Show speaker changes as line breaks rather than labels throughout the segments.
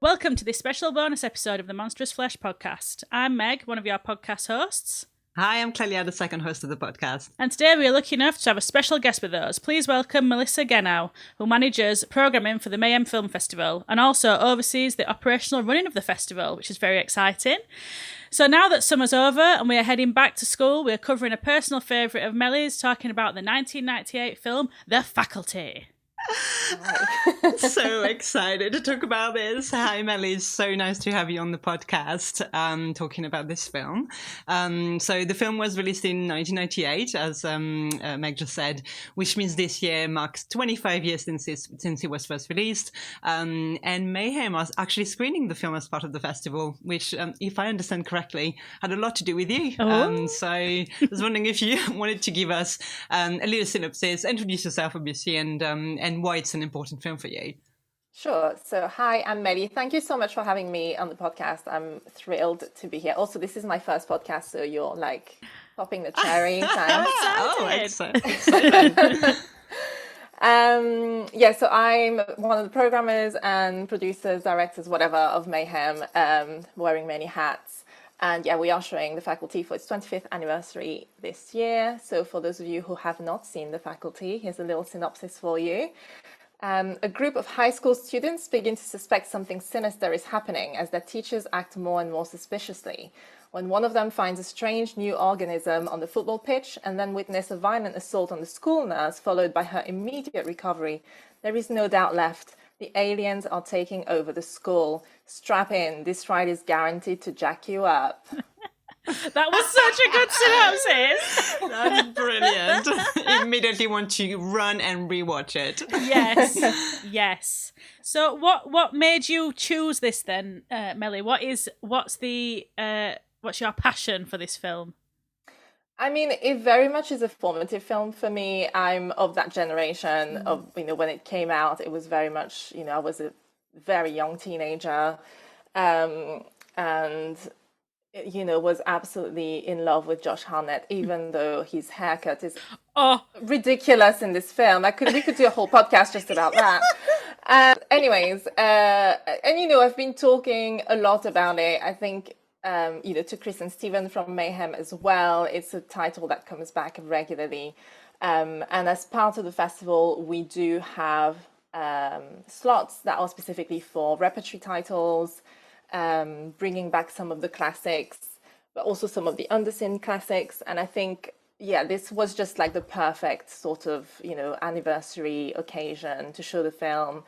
Welcome to this special bonus episode of the Monstrous Flesh podcast. I'm Meg, one of your podcast hosts.
Hi, I'm Clelia, the second host of the podcast.
And today we are lucky enough to have a special guest with us. Please welcome Melissa Gueneau, who manages programming for the MAYHEM Film Festival and also oversees the operational running of the festival, which is very exciting. So now that summer's over and we are heading back to school, we're covering a personal favourite of Melly's, talking about the 1998 film The Faculty.
So excited to talk about this. Hi, Melly. It's so nice to have you on the podcast talking about this film. So the film was released in 1998, as Meg just said, which means this year marks 25 years since it was first released. And MAYHEM was actually screening the film as part of the festival, which, if I understand correctly, had a lot to do with you. So I was wondering if you wanted to give us a little synopsis, introduce yourself, obviously, and why it's an important film for you.
Sure. So, hi, I'm Melly. Thank you so much for having me on the podcast. I'm thrilled to be here. Also, this is my first podcast, so you're like popping the cherry.
Excellent.
So I'm one of the programmers and producers, directors, whatever, of MAYHEM, wearing many hats. And yeah, we are showing The Faculty for its 25th anniversary this year. So for those of you who have not seen The Faculty, here's a little synopsis for you. A group of high school students begin to suspect something sinister is happening as their teachers act more and more suspiciously. When one of them finds a strange new organism on the football pitch and then witness a violent assault on the school nurse, followed by her immediate recovery, there is no doubt left. The aliens are taking over the school. Strap in. This ride is guaranteed to jack you up.
That was such a good synopsis.
That's brilliant. Immediately want to run and rewatch it.
Yes. So what made you choose this then, Melly? What's your passion for this film?
I mean, it very much is a formative film for me. I'm of that generation of, when it came out, it was very much, I was a very young teenager, and was absolutely in love with Josh Hartnett, even though his haircut is ridiculous in this film. We could do a whole podcast just about that. I've been talking a lot about it. I think, to Chris and Stephen from MAYHEM as well. It's a title that comes back regularly. And as part of the festival, we do have slots that are specifically for repertory titles, bringing back some of the classics, but also some of the underseen classics. And I think, this was just like the perfect sort of, anniversary occasion to show the film.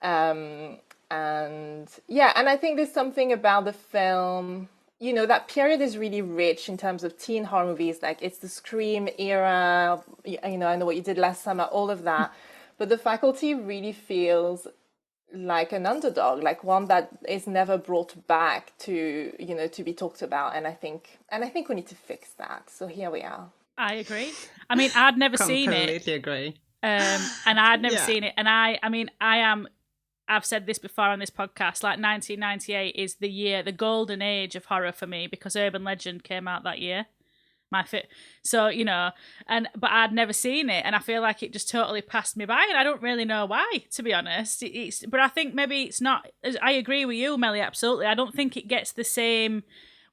And I think there's something about the film, that period is really rich in terms of teen horror movies. Like, it's the Scream era, I Know What You Did Last Summer, all of that. But The Faculty really feels like an underdog, like one that is never brought back to, to be talked about. And I think we need to fix that. So here we are.
I agree. I mean, I'd never seen it.
Completely agree.
And I'd never seen it. And I've said this before on this podcast, like 1998 is the golden age of horror for me, because Urban Legend came out that year. So, but I'd never seen it, and I feel like it just totally passed me by, and I don't really know why, to be honest. But I think maybe it's not. I agree with you, Melly, absolutely. I don't think it gets the same.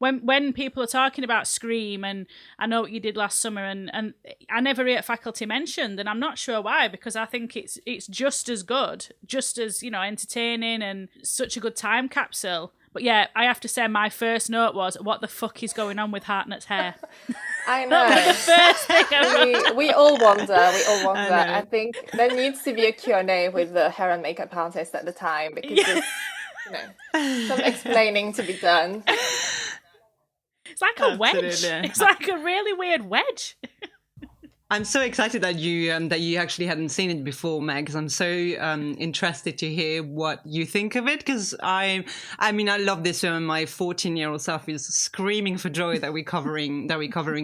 When people are talking about Scream and I Know What You Did Last Summer, and I never hear Faculty mentioned, and I'm not sure why, because I think it's just as good, just as, entertaining, and such a good time capsule. But yeah, I have to say my first note was, what the fuck is going on with Hartnett's hair?
I
That was the
know.
first thing I wrote.
We all wonder. We all
I
wonder.
know.
I think there needs to be a Q&A with the hair and makeup artist at the time because
Yeah.
there's, you know, some explaining to be done.
It's like a wedge.
Absolutely.
It's like a really weird wedge.
I'm so excited that you actually hadn't seen it before, Meg, because I'm so interested to hear what you think of it. Because I mean, I love this film. My 14-year-old self is screaming for joy that we're covering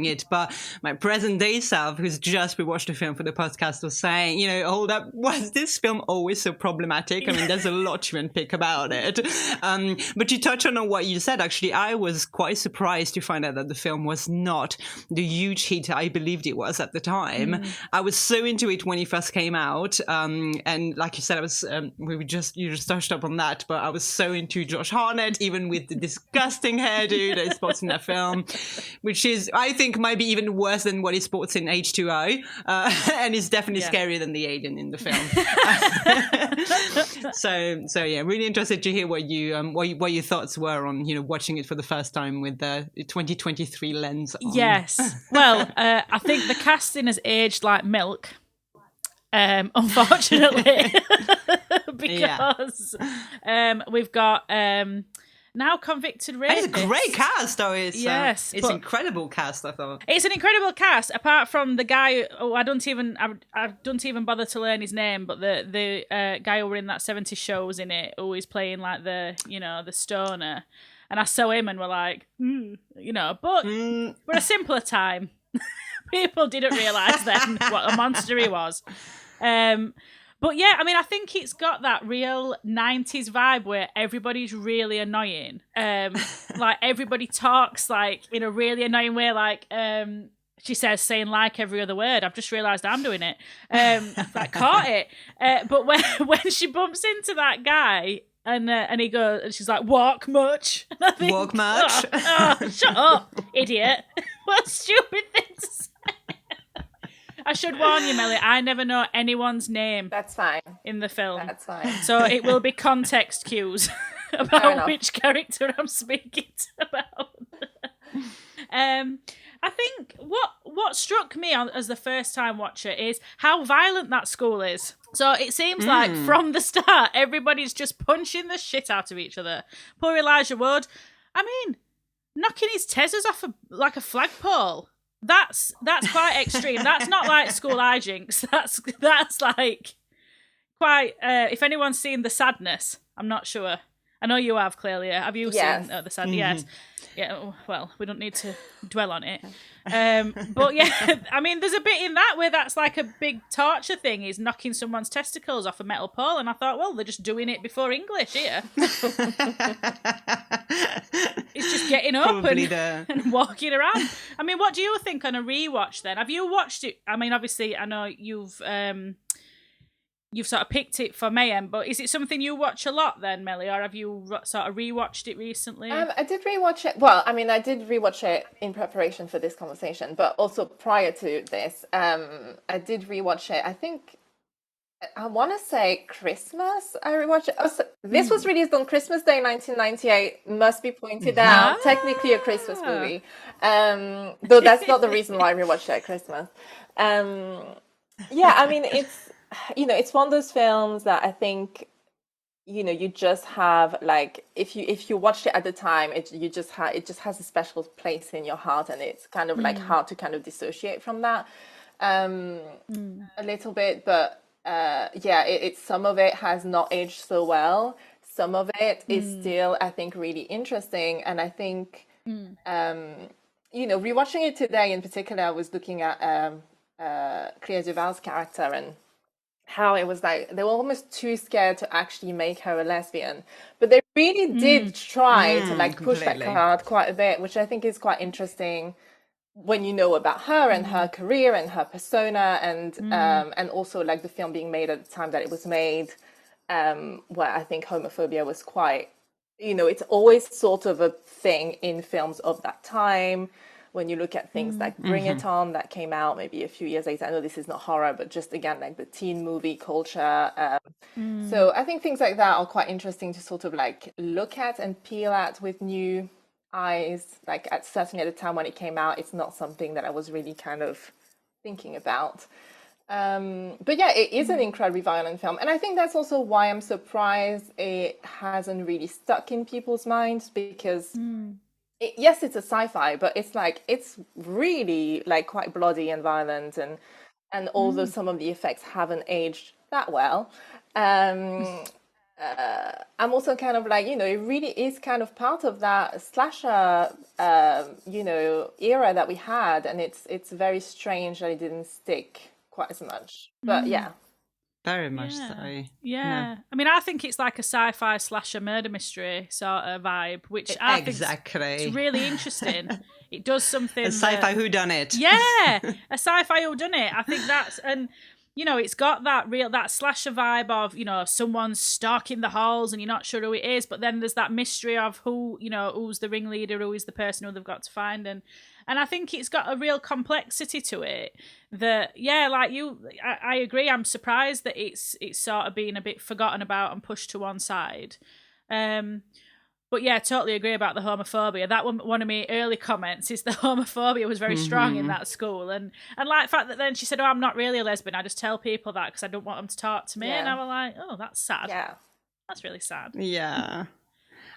it. But my present day self, who's just rewatched the film for the podcast, was saying, you know, hold up, was this film always so problematic? I mean, there's a lot to unpick about it. But you touch on what you said. Actually, I was quite surprised to find out that the film was not the huge hit I believed it was at the time. I was so into it when it first came out, and like you said, I was you just touched up on that, but I was so into Josh Hartnett, even with the disgusting hairdo that he sports in that film, which is, I think, might be even worse than what he sports in H2O, and is definitely scarier than the alien in the film. so yeah, really interested to hear what your thoughts were on, you know, watching it for the first time with the 2023 lens on.
Yes. Well, I think the casting has aged like milk, unfortunately, because we've got now convicted rapists.
It's a great cast, though. It's incredible cast, I thought.
It's an incredible cast, apart from the guy. Oh, I don't even bother to learn his name, but the guy who were in that 70s shows in it, who is playing like the stoner. And I saw him and were like, you know, but we're a simpler time. People didn't realise then what a monster he was. But yeah, I mean, I think it's got that real 90s vibe where everybody's really annoying. Like, everybody talks, like, in a really annoying way, like, she says, saying like every other word. I've just realised I'm doing it. I caught it. But when she bumps into that guy, and he goes, and she's like, walk much. And I think,
walk much?
Shut up, idiot. What a stupid thing to say. I should warn you, Melly, I never know anyone's name.
That's fine.
In the film.
That's fine.
So it will be context cues about which character I'm speaking about. I think what struck me as the first time watcher is how violent that school is. So it seems like from the start, everybody's just punching the shit out of each other. Poor Elijah Wood. I mean, knocking his tasers off like a flagpole. That's quite extreme. That's not like school hijinks. That's like quite. If anyone's seen The Sadness, I'm not sure. I know you have, Clelia. Have you seen The Sadness? Mm-hmm. Yes. Yeah. Well, we don't need to dwell on it. But yeah, I mean, there's a bit in that where that's like a big torture thing. He's knocking someone's testicles off a metal pole, and I thought, well, they're just doing it before English here. It's just getting up and walking around. I mean, what do you think on a rewatch then? Have you watched it? I mean, obviously, I know you've sort of picked it for Mayhem, but is it something you watch a lot then, Melly, or have you sort of rewatched it recently?
I did rewatch it. Well, I mean, I did rewatch it in preparation for this conversation, but also prior to this, I did rewatch it. I think I want to say Christmas. I rewatched it. This was released on Christmas Day, 1998. Must be pointed out. Technically a Christmas movie, though that's not the reason why I rewatched it at Christmas. Yeah, I mean, it's one of those films that I think, you just have, like, if you watched it at the time, it just has a special place in your heart, and it's kind of like hard to kind of dissociate from that a little bit. But it's some of it has not aged so well. Some of it is still, I think, really interesting, and I think rewatching it today in particular, I was looking at Clea Duvall's character and how it was like they were almost too scared to actually make her a lesbian, but they really did try to like push that card quite a bit, which I think is quite interesting when you know about her and her career and her persona, and also like the film being made at the time that it was made, where I think homophobia was quite, it's always sort of a thing in films of that time. When you look at things like Bring It On, that came out maybe a few years later. I know this is not horror, but just, again, like the teen movie culture. So I think things like that are quite interesting to sort of like look at and peel at with new eyes, like certainly at the time when it came out, it's not something that I was really kind of thinking about. But yeah, it is an incredibly violent film. And I think that's also why I'm surprised it hasn't really stuck in people's minds, because yes, it's a sci-fi, but it's really like quite bloody and violent, and although some of the effects haven't aged that well, I'm also kind of like, it really is kind of part of that slasher, era that we had, and it's very strange that it didn't stick quite as much. But yeah.
Very much so.
Yeah. I mean, I think it's like a sci-fi slasher murder mystery sort of vibe, which I think is really interesting. It does something.
A sci-fi whodunit.
Yeah, a sci-fi whodunit. I think that's, and it's got that slasher vibe of, someone stalking the halls and you're not sure who it is, but then there's that mystery of who's the ringleader, who is the person who they've got to find, and I think it's got a real complexity to it that, like I agree. I'm surprised that it's sort of been a bit forgotten about and pushed to one side. But yeah, totally agree about the homophobia. That one of my early comments is the homophobia was very strong in that school. And like the fact that then she said, I'm not really a lesbian. I just tell people that because I don't want them to talk to me. Yeah. And I was like, oh, that's sad.
Yeah.
That's really sad.
Yeah.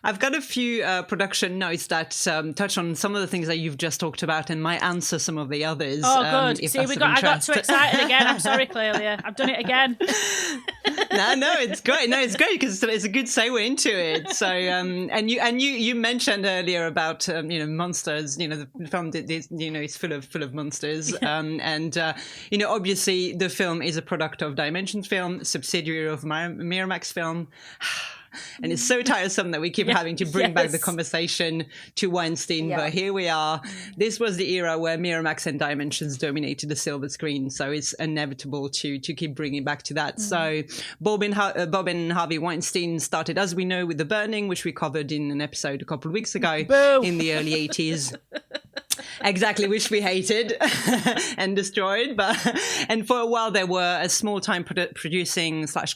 I've got a few production notes that touch on some of the things that you've just talked about and might answer some of the others.
Oh, good. See, I got too excited again. I'm sorry, Clelia. I've done it again.
No, it's great. No, it's great because it's a good segue into it. So, and you mentioned earlier about monsters. The film is full of monsters. And obviously the film is a product of Dimensions Film, subsidiary of Miramax Film. And it's so tiresome that we keep having to bring back the conversation to Weinstein. Yeah. But here we are. This was the era where Miramax and Dimensions dominated the silver screen. So it's inevitable to keep bringing back to that. So Bob and Harvey Weinstein started, as we know, with The Burning, which we covered in an episode a couple of weeks ago in the early 80s. Exactly, which we hated and destroyed. And for a while, they were a small-time producing slash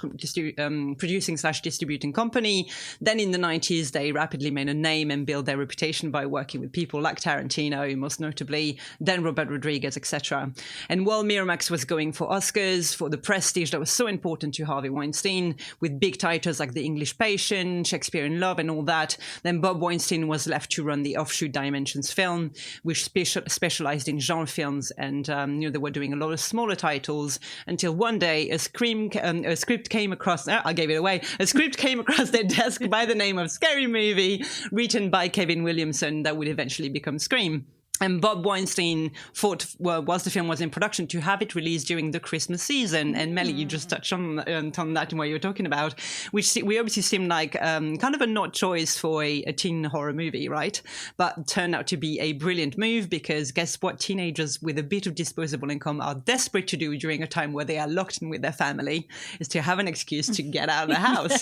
distributing company. Then in the 90s, they rapidly made a name and built their reputation by working with people like Tarantino, most notably, then Robert Rodriguez, etc. And while Miramax was going for Oscars, for the prestige that was so important to Harvey Weinstein, with big titles like The English Patient, Shakespeare in Love, and all that, then Bob Weinstein was left to run the offshoot Dimensions Film, which specialized in genre films, and they were doing a lot of smaller titles until one day a script came across. I gave it away. A script came across their desk by the name of Scary Movie, written by Kevin Williamson, that would eventually become Scream. And Bob Weinstein thought, whilst the film was in production, to have it released during the Christmas season. And Melly, you just touched on that in what you were talking about, which we obviously seemed like kind of an odd choice for a teen horror movie, right? But turned out to be a brilliant move, because guess what teenagers with a bit of disposable income are desperate to do during a time where they are locked in with their family, is to have an excuse to get out of the house.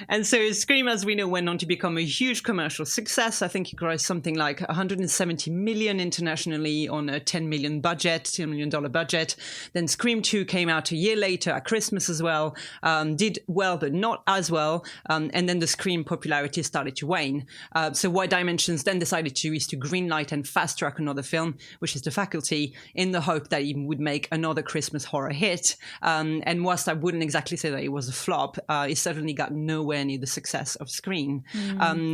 And so Scream, as we know, went on to become a huge commercial success. I think it grossed something like 170 million internationally on a $10 million budget. Then Scream 2 came out a year later at Christmas as well, did well, but not as well. And then the Scream popularity started to wane. So what Dimensions then decided to do is to greenlight and fast track another film, which is The Faculty, in the hope that it would make another Christmas horror hit. And whilst I wouldn't exactly say that it was a flop, it certainly got nowhere near the success of Scream.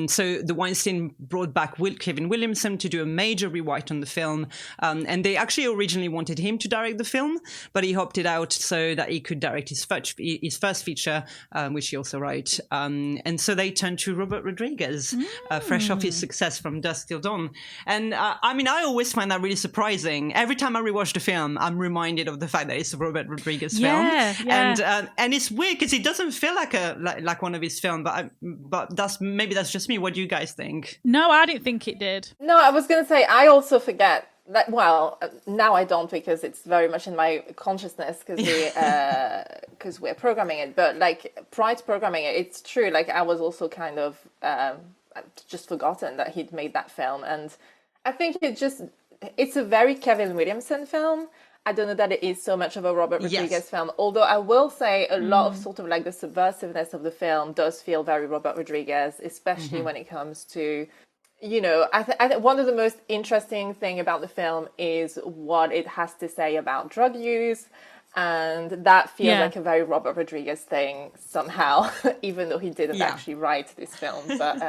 So the Weinstein brought back Kevin Williamson to do a major rewrite on the film. And they actually originally wanted him to direct the film, but he opted out so that he could direct his first feature, which he also wrote. And so they turned to Robert Rodriguez, fresh off his success from Dusk Till Dawn. And I always find that really surprising. Every time I rewatch the film, I'm reminded of the fact that it's a Robert Rodriguez film. Yeah. And it's weird because it doesn't feel like one of his films, but that's just me. What do you guys think?
No, I didn't think it did.
No, I was going to say, I also forget that, well, now I don't, because it's very much in my consciousness, because we're programming it. But like prior to programming it, it's true. Like I was also kind of just forgotten that he'd made that film. And I think it's a very Kevin Williamson film. I don't know that it is so much of a Robert Rodriguez film, although I will say a lot of sort of like the subversiveness of the film does feel very Robert Rodriguez, especially when it comes to, you know, I think one of the most interesting thing about the film is what it has to say about drug use. And that feels like a very Robert Rodriguez thing somehow, even though he didn't actually write this film. But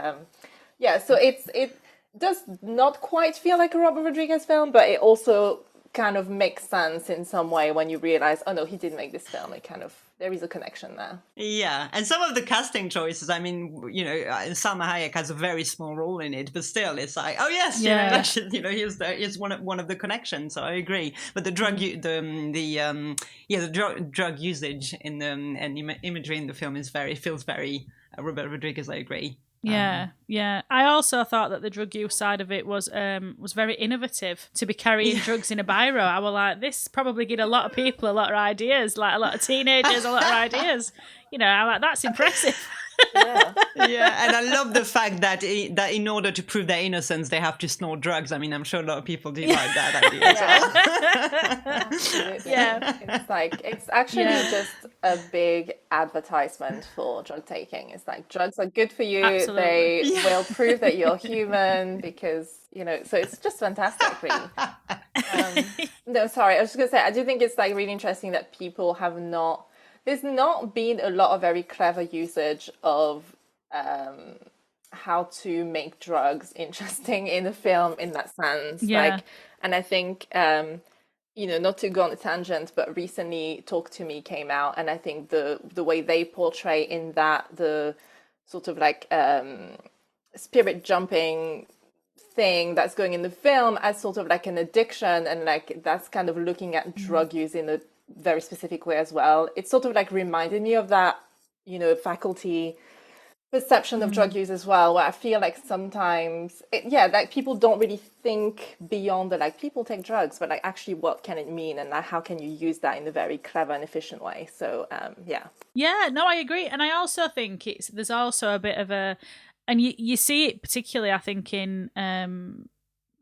so it does not quite feel like a Robert Rodriguez film, but it also kind of makes sense in some way when you realize, oh no, he did make this film. It kind of, there is a connection there.
Yeah, and some of the casting choices, I mean, you know, Salma Hayek has a very small role in it, but still, it's like, oh yes, you know, he's one of the connections. So I agree. But the drug, drug usage in the and imagery in the film feels very Robert Rodriguez. I agree.
Yeah. I also thought that the drug use side of it was very innovative to be carrying drugs in a biro. I was like, this probably give a lot of people a lot of ideas, like a lot of teenagers a lot of ideas. You know, I'm like, that's impressive.
And I love the fact that in order to prove their innocence, they have to snort drugs. I mean, I'm sure a lot of people do like that idea.
Absolutely. It's like, it's actually just a big advertisement for drug taking. It's like, drugs are good for you.
Absolutely.
They will prove that you're human because, you know, so it's just fantastic, really. No, sorry, I was just going to say, I do think it's like really interesting that people have not, there's not been a lot of very clever usage of how to make drugs interesting in a film in that sense. Like, and I think, you know, not to go on a tangent, but recently Talk to Me came out, and I think the way they portray in that the sort of like spirit jumping thing that's going in the film as sort of like an addiction, and like that's kind of looking at drug use in a very specific way as well. It sort of like reminded me of that, you know, faculty perception of drug use as well, where I feel like sometimes like people don't really think beyond the like people take drugs, but like actually what can it mean, and like how can you use that in a very clever and efficient way. So no,
I agree. And I also think there's also a bit of a, and you see it particularly I think in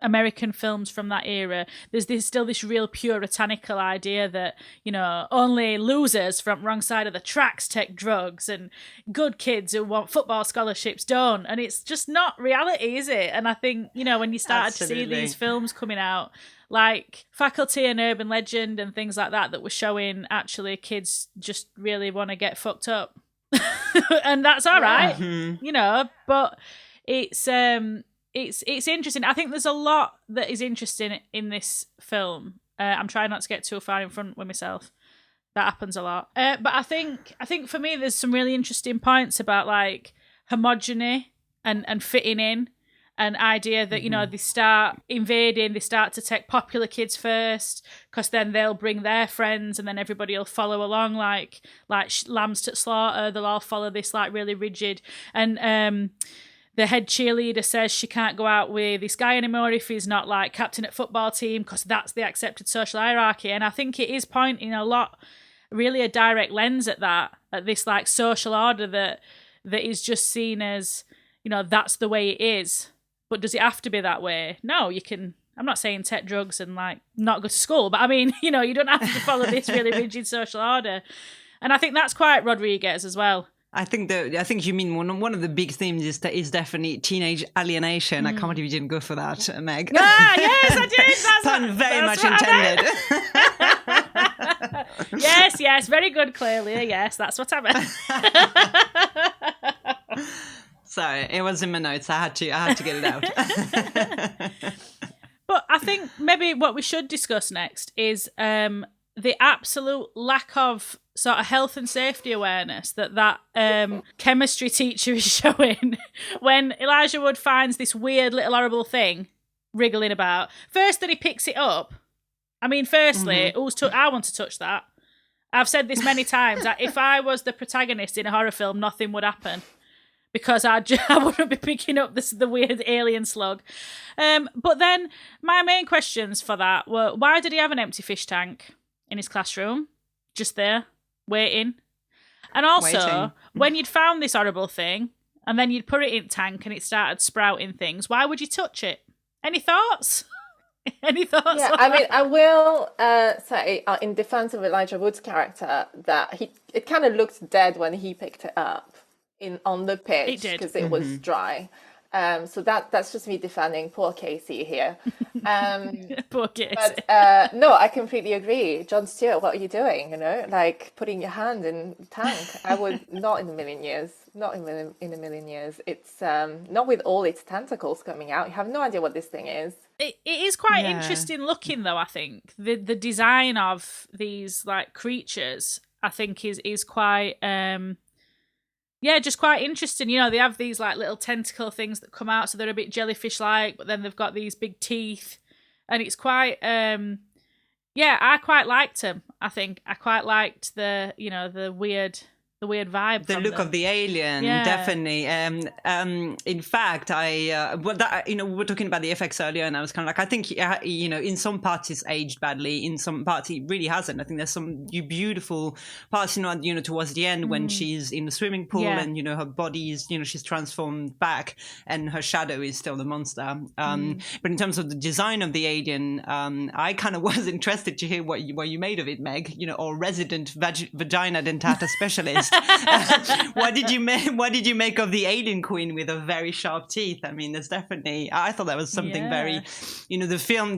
American films from that era. There's still this real puritanical idea that, you know, only losers from wrong side of the tracks take drugs and good kids who want football scholarships don't. And it's just not reality, is it? And I think, you know, when you started to see these films coming out, like Faculty and Urban Legend and things like that were showing actually kids just really want to get fucked up. And that's all right, you know, but it's interesting. I think there's a lot that is interesting in this film. I'm trying not to get too far in front with myself. That happens a lot. But I think for me, there's some really interesting points about like homogeny and fitting in, an idea that, you know, they start invading, they start to take popular kids first, because then they'll bring their friends and then everybody will follow along like lambs to slaughter. They'll all follow this like really rigid. And the head cheerleader says she can't go out with this guy anymore if he's not like captain at football team, because that's the accepted social hierarchy. And I think it is pointing a lot, really a direct lens at that, at this like social order that is just seen as, you know, that's the way it is. But does it have to be that way? No, you can, I'm not saying take drugs and like not go to school, but I mean, you know, you don't have to follow this really rigid social order. And I think that's quite Rodriguez as well.
I think you mean one of the big themes is definitely teenage alienation. I can't believe you didn't go for that, Meg.
Ah, yes, I did. That's
pun very much intended.
Yes, very good, Clelia. Yes, that's what I meant.
Sorry, it was in my notes. I had to get it out.
But I think maybe what we should discuss next is the absolute lack of sort of health and safety awareness that chemistry teacher is showing when Elijah Wood finds this weird little horrible thing wriggling about. First that he picks it up. I mean, firstly, I want to touch that. I've said this many times, that if I was the protagonist in a horror film, nothing would happen, because I wouldn't be picking up the weird alien slug. But then my main questions for that were, why did he have an empty fish tank in his classroom? Just there, waiting. And also, when you'd found this horrible thing, and then you'd put it in a tank and it started sprouting things, why would you touch it? Any thoughts? Any thoughts?
Yeah, I mean, I will say in defense of Elijah Wood's character that it kind of looked dead when he picked it up on the pitch because it was dry. So that's just me defending poor Casey here.
Poor Casey.
But no, I completely agree. Jon Stewart, what are you doing? You know, like putting your hand in the tank. I would not in a million years. Not in a million years. It's not with all its tentacles coming out. You have no idea what this thing is.
It is quite interesting looking, though. I think the design of these like creatures, I think, is quite just quite interesting. You know, they have these like little tentacle things that come out, so they're a bit jellyfish-like, but then they've got these big teeth, and it's quite I quite liked them. I think I quite liked the the weird vibe.
The look of the alien, definitely. In fact, we're talking about the effects earlier, and I was kind of like, I think, in some parts it's aged badly, in some parts it really hasn't. I think there's some beautiful parts, towards the end when she's in the swimming pool and, her body is, she's transformed back and her shadow is still the monster. But in terms of the design of the alien, I kind of was interested to hear what you made of it, Meg, or resident vagina dentata specialist. What did you make of the alien queen with her very sharp teeth? I mean, there's definitely, I thought that was something very, the film,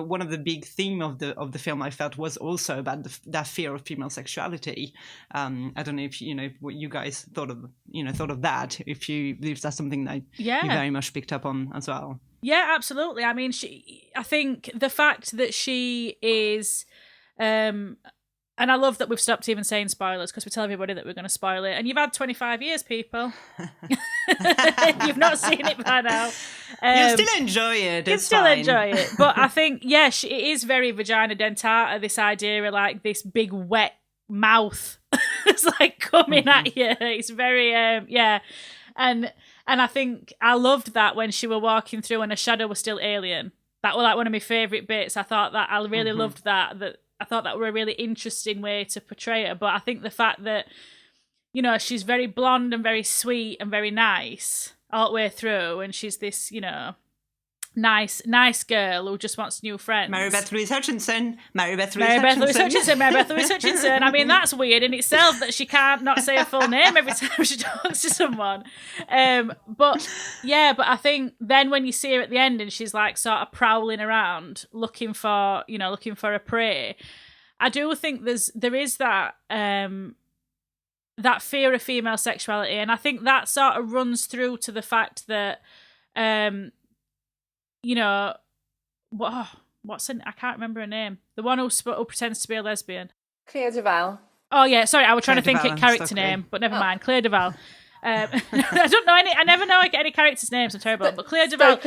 one of the big theme of the film I felt was also about that fear of female sexuality. I don't know if what you guys thought of that, if that's something that you very much picked up on as well.
Yeah, absolutely. I mean, I think the fact that she is, and I love that we've stopped even saying spoilers because we tell everybody that we're going to spoil it. And you've had 25 years, people. You've not seen it by now.
You'll still enjoy it.
You'll still enjoy it. But I think, it is very vagina dentata, this idea of like this big wet mouth. It's like coming at you. It's very, And I think I loved that when she were walking through and her shadow was still alien. That was like one of my favourite bits. I thought that I really loved that I thought that were a really interesting way to portray her. But I think the fact that, she's very blonde and very sweet and very nice all the way through, and she's this, nice girl who just wants new friends.
Marybeth Louise Hutchinson.
Marybeth Louise Hutchinson. I mean, that's weird in itself that she can't not say a full name every time she talks to someone. But I think then when you see her at the end and she's like sort of prowling around looking for a prey, I do think there is that that fear of female sexuality, and I think that sort of runs through to the fact that I can't remember her name. The one who pretends to be a lesbian.
Claire Duval.
Oh yeah, sorry, I was trying to think of character name, but never mind. Claire Duval. I don't know I never know any characters' names. I'm terrible, but Claire Duval.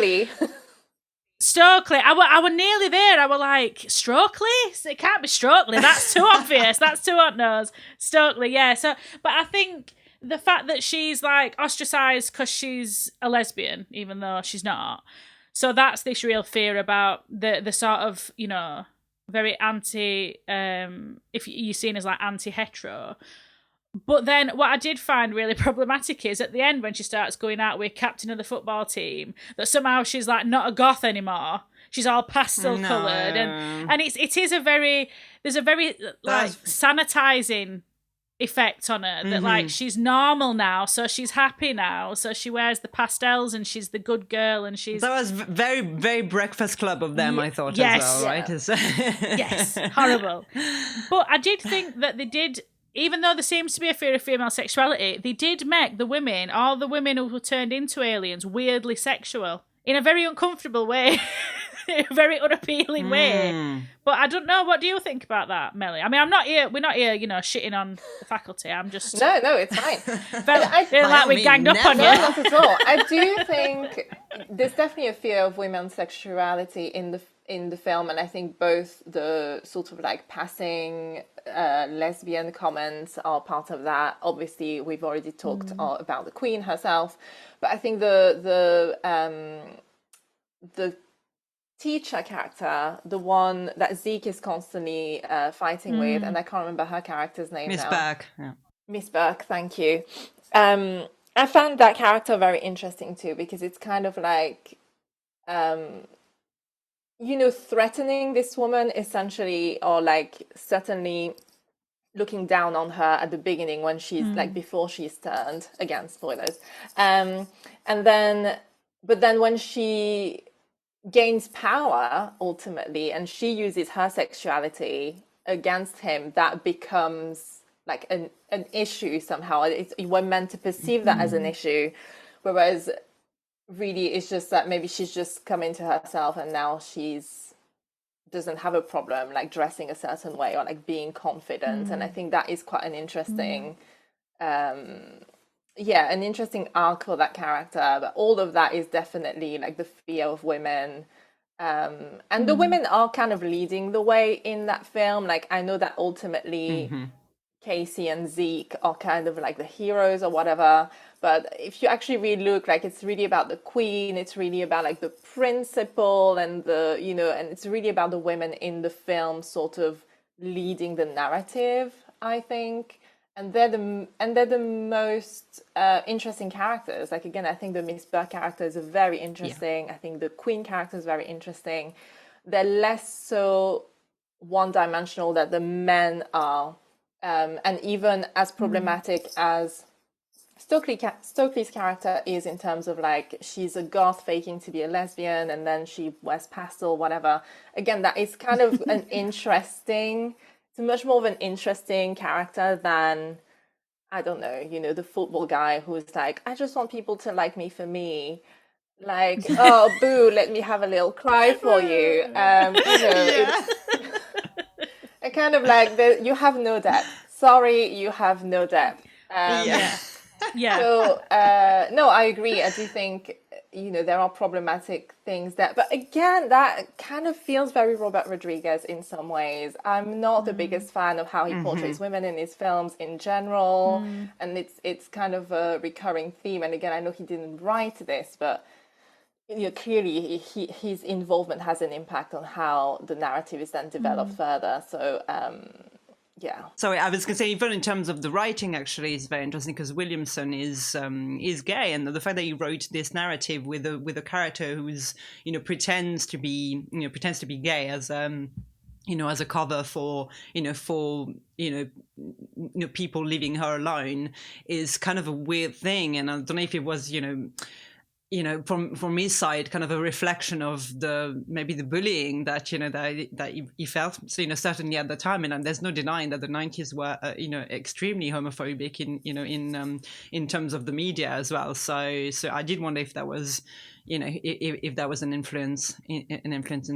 Stokely. I were nearly there. I were like, Stokely? It can't be Stokely. That's too obvious. That's too on nose. Stokely, yeah. So, but I think the fact that she's like ostracized because she's a lesbian, even though she's not. So that's this real fear about the sort of, very anti, if you're seen as like anti-hetero. But then what I did find really problematic is at the end when she starts going out with captain of the football team, that somehow she's like not a goth anymore. She's all pastel coloured. And there's a very like sanitizing effect on her that like she's normal now, so she's happy now, so she wears the pastels and she's the good girl, and she's
that was very, very Breakfast Club of them. I thought as well, right?
Yes, horrible. But I did think that they did, even though there seems to be a fear of female sexuality, they did make all the women who were turned into aliens weirdly sexual in a very uncomfortable way. A very unappealing way. But I don't know, what do you think about that, Melly? I mean, we're not here, shitting on the faculty. I'm just...
No, it's fine.
I feel like we ganged up on you.
No, not at all. I do think there's definitely a fear of women's sexuality in the film, and I think both the sort of like passing lesbian comments are part of that. Obviously, we've already talked about the Queen herself, but I think the teacher character, the one that Zeke is constantly fighting with, and I can't remember her character's name
Miss
now.
Burke. Yeah.
Miss Burke, thank you. I found that character very interesting too, because it's kind of like threatening this woman essentially, or like certainly looking down on her at the beginning when she's like before she's turned, again spoilers, and then but then when she gains power ultimately and she uses her sexuality against him, that becomes like an issue somehow. We're meant to perceive that as an issue, whereas really it's just that maybe she's just come into herself and now she's doesn't have a problem like dressing a certain way or like being confident. And I think that is quite an interesting an interesting arc for that character. But all of that is definitely like the fear of women, and the women are kind of leading the way in that film. Like I know that ultimately Casey and Zeke are kind of like the heroes or whatever, but if you actually really look, like it's really about the queen, it's really about like the principal and the and it's really about the women in the film sort of leading the narrative, I think. And they're the most interesting characters. Like again, I think the Miss Burke character is very interesting. I think the Queen character is very interesting. They're less so one-dimensional that the men are, and even as problematic as Stokely's character is in terms of like she's a goth faking to be a lesbian and then she wears pastel, whatever. Again, that is kind of an interesting. It's much more of an interesting character than, I don't know, the football guy who's like, I just want people to like me for me. Like, oh, boo, let me have a little cry for you. It's a kind of like, you have no depth. Sorry, you have no depth. So, no, I agree. I do think, there are problematic things there. But again, that kind of feels very Robert Rodriguez in some ways. I'm not the biggest fan of how he portrays women in his films in general. And it's kind of a recurring theme. And again, I know he didn't write this, but clearly his involvement has an impact on how the narrative is then developed further. So,
Sorry, I was going to say, even in terms of the writing, actually, is very interesting because Williamson is gay, and the fact that he wrote this narrative with a character who's pretends to be gay as as a cover for people leaving her alone is kind of a weird thing, and I don't know if it was from his side, kind of a reflection of maybe the bullying that he felt, certainly at the time, and there's no denying that the 90s were extremely homophobic in terms of the media as well. So I did wonder if that was if that was an influence in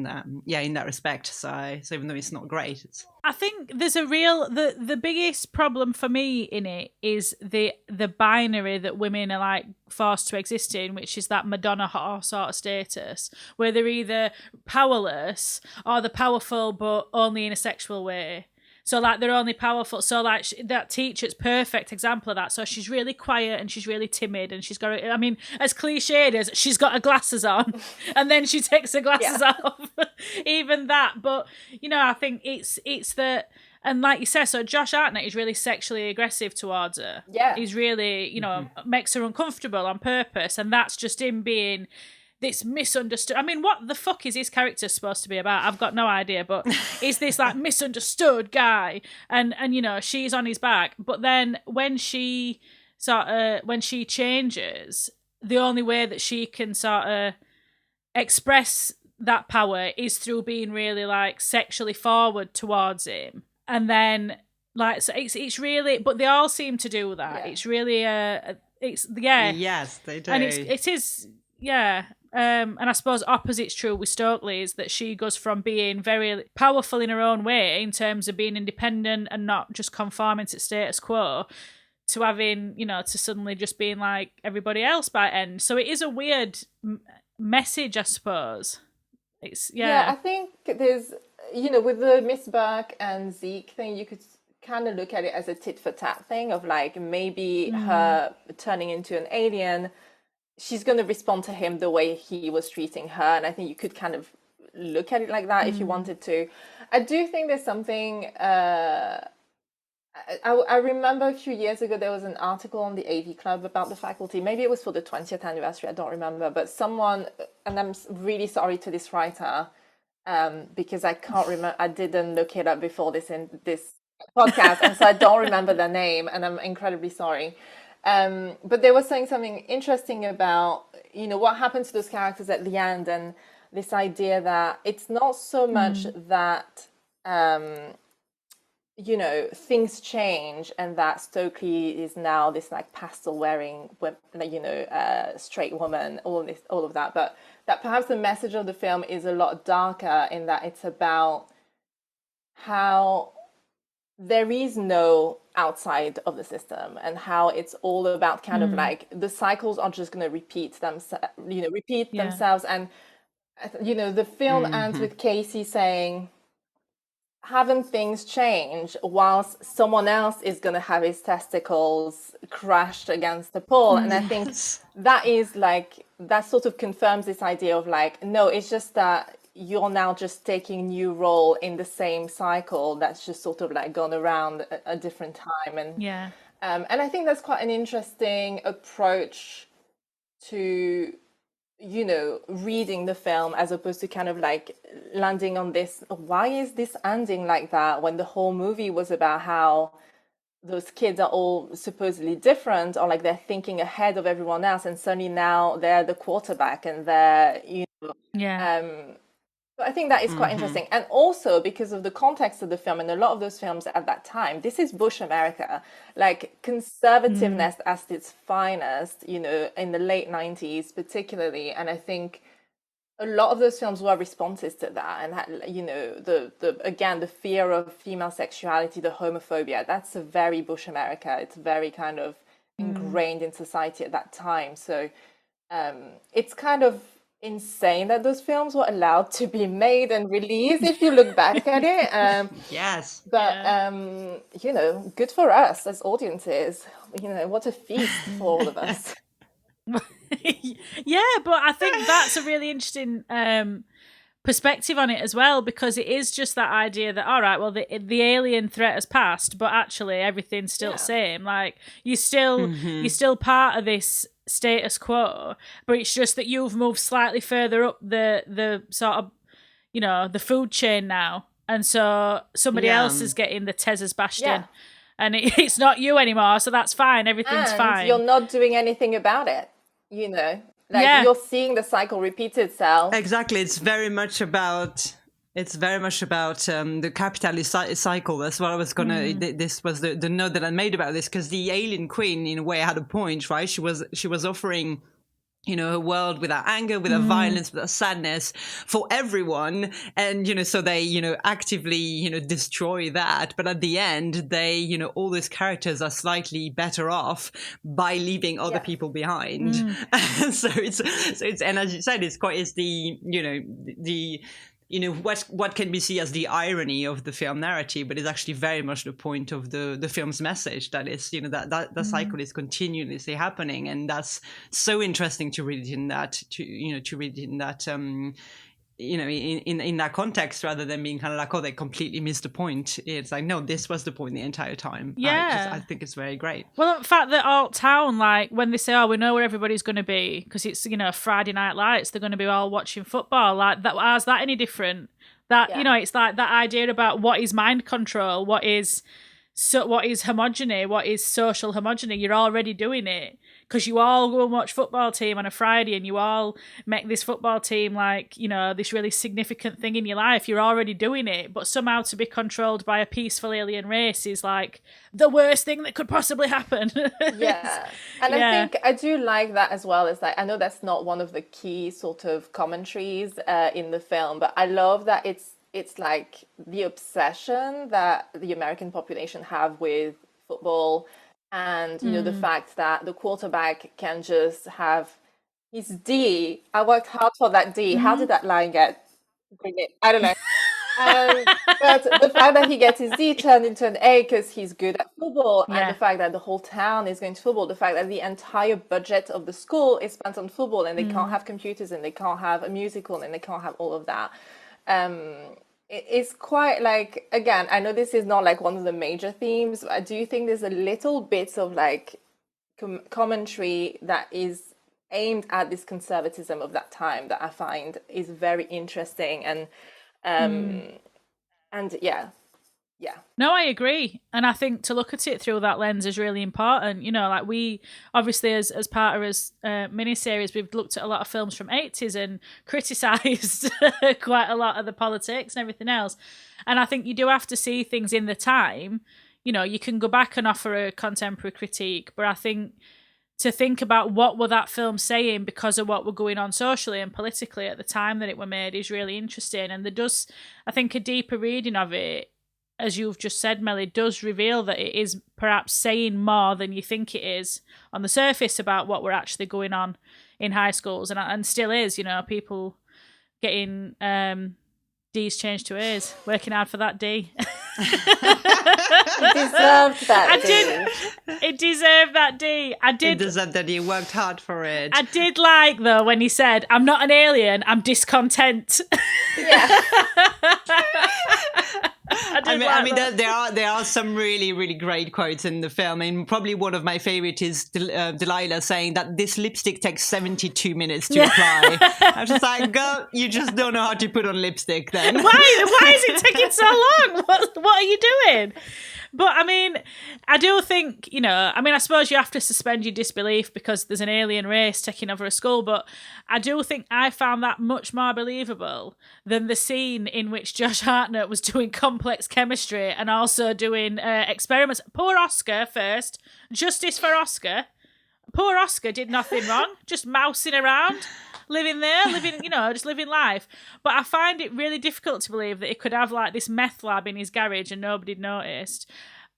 that in that respect. So even though it's not great,
I think there's a real the biggest problem for me in it is the binary that women are like forced to exist in, which is that Madonna whore sort of status, where they're either powerless or they're powerful but only in a sexual way. So, like, they're only powerful. So, like, that teacher's perfect example of that. So she's really quiet and she's really timid and she's got, as cliched as she's got her glasses on and then she takes her glasses off. Even that. But, I think it's that, and like you said, so Josh Hartnett is really sexually aggressive towards her.
Yeah.
He's really, makes her uncomfortable on purpose. And that's just him being this misunderstood. What the fuck is his character supposed to be about? I've got no idea, but is this like misunderstood guy? And she's on his back. But then when she changes, the only way that she can sort of express that power is through being really like sexually forward towards him. And then like, so it's really, but they all seem to do that. Yeah. It's really yes,
they do.
And it is. And I suppose opposite's true with Stokely, is that she goes from being very powerful in her own way in terms of being independent and not just conforming to status quo, to having, to suddenly just being like everybody else by end. So it is a weird message, I suppose.
I think there's, with the Miss Burke and Zeke thing, you could kind of look at it as a tit for tat thing of like maybe her turning into an alien, she's going to respond to him the way he was treating her. And I think you could kind of look at it like that if you wanted to. I do think there's something... I remember a few years ago, there was an article on the AV Club about the faculty. Maybe it was for the 20th anniversary, I don't remember. But someone, and I'm really sorry to this writer, because I can't remember. I didn't look it up before this podcast, and so I don't remember their name, and I'm incredibly sorry. But they were saying something interesting about, what happened to those characters at the end, and this idea that it's not so much that, things change and that Stokely is now this like pastel wearing, straight woman, all of that, but that perhaps the message of the film is a lot darker in that it's about how there is no outside of the system and how it's all about kind of like the cycles are just going to repeat themselves. And, the film ends with Casey saying, haven't things changed, whilst someone else is going to have his testicles crashed against the pole. And I think that is like, that sort of confirms this idea of like, no, it's just that you're now just taking a new role in the same cycle that's just sort of like gone around a different time. And and I think that's quite an interesting approach to reading the film, as opposed to kind of like landing on this, why is this ending like that, when the whole movie was about how those kids are all supposedly different, or like they're thinking ahead of everyone else, and suddenly now they're the quarterback and they're so I think that is quite interesting. And also because of the context of the film, and a lot of those films at that time, this is Bush America, like conservativeness at its finest, in the late 90s particularly. And I think a lot of those films were responses to that, and had, the fear of female sexuality, the homophobia, that's a very Bush America. It's very kind of ingrained in society at that time. So it's kind of insane that those films were allowed to be made and released, if you look back at it.
Yes.
But good for us as audiences. What a feast for all of us.
Yeah, but I think that's a really interesting perspective on it as well, because it is just that idea that, all right, well, the alien threat has passed, but actually everything's still the same. Like you're still part of this status quo, but it's just that you've moved slightly further up the sort of the food chain now, and so somebody else is getting the Tez's bastion, and it's not you anymore, so that's fine, everything's fine.
You're not doing anything about it, you're seeing the cycle repeat itself.
Exactly. It's very much about the capitalist cycle. That's what I was gonna. This was the note that I made about this, because the alien queen, in a way, had a point, right? She was offering, a world without anger, without violence, without sadness, for everyone, and so they actively destroy that. But at the end, they all these characters are slightly better off by leaving other people behind. so it's and as you said, it's the what can be seen as the irony of the film narrative, but it's actually very much the point of the film's message, that is that the cycle is continuously happening. And that's so interesting to read it in that in that context, rather than being kind of like, oh, they completely missed the point. It's like, no, this was the point the entire time. I think it's very great.
Well, the fact that Alt Town, like when they say, oh, we know where everybody's going to be because it's Friday Night Lights, they're going to be all watching football, like that, how's that any different? That it's like that idea about what is mind control, what is homogeny, what is social homogeny. You're already doing it, because you all go and watch football team on a Friday, and you all make this football team like, this really significant thing in your life. You're already doing it, but somehow to be controlled by a peaceful alien race is like the worst thing that could possibly happen.
And I think I do like that as well. Is like, I know that's not one of the key sort of commentaries in the film, but I love that it's like the obsession that the American population have with football, and the fact that the quarterback can just have his D. I worked hard for that D. How did that line bring it? I don't know. But the fact that he gets his D turned into an A because he's good at football, and the fact that the whole town is going to football, the fact that the entire budget of the school is spent on football, and they can't have computers, and they can't have a musical, and they can't have all of that. It's quite like, again, I know this is not like one of the major themes, but I do think there's a little bits of like commentary that is aimed at this conservatism of that time that I find is very interesting. And And yeah.
No, I agree. And I think to look at it through that lens is really important. You know, like we obviously as part of this miniseries, we've looked at a lot of films from 80s and criticised quite a lot of the politics and everything else. And I think you do have to see things in the time. You know, you can go back and offer a contemporary critique, but I think to think about what were that film saying because of what were going on socially and politically at the time that it were made is really interesting. And there does, I think, a deeper reading of it, as you've just said, Melly, does reveal that it is perhaps saying more than you think it is on the surface about what were actually going on in high schools, and still is. You know, people getting D's changed to A's, working hard for that D.
It deserved that D.
It deserved that D.
It deserved that he worked hard for it.
I did like, though, when he said, "I'm not an alien, I'm discontent."
Yeah.
I mean, there are some really, really great quotes in the film, and probably one of my favorite is Delilah saying that this lipstick takes 72 minutes to apply. I'm just like, girl, you just don't know how to put on lipstick then.
Why is it taking so long? What are you doing? But I mean, I do think, you know, I mean, I suppose you have to suspend your disbelief because there's an alien race taking over a school, but I do think I found that much more believable than the scene in which Josh Hartnett was doing complex chemistry and also doing experiments. Poor Oscar first. Justice for Oscar. Poor Oscar did nothing wrong, just mousing around. Living, you know, just living life. But I find it really difficult to believe that he could have like this meth lab in his garage and nobody'd noticed.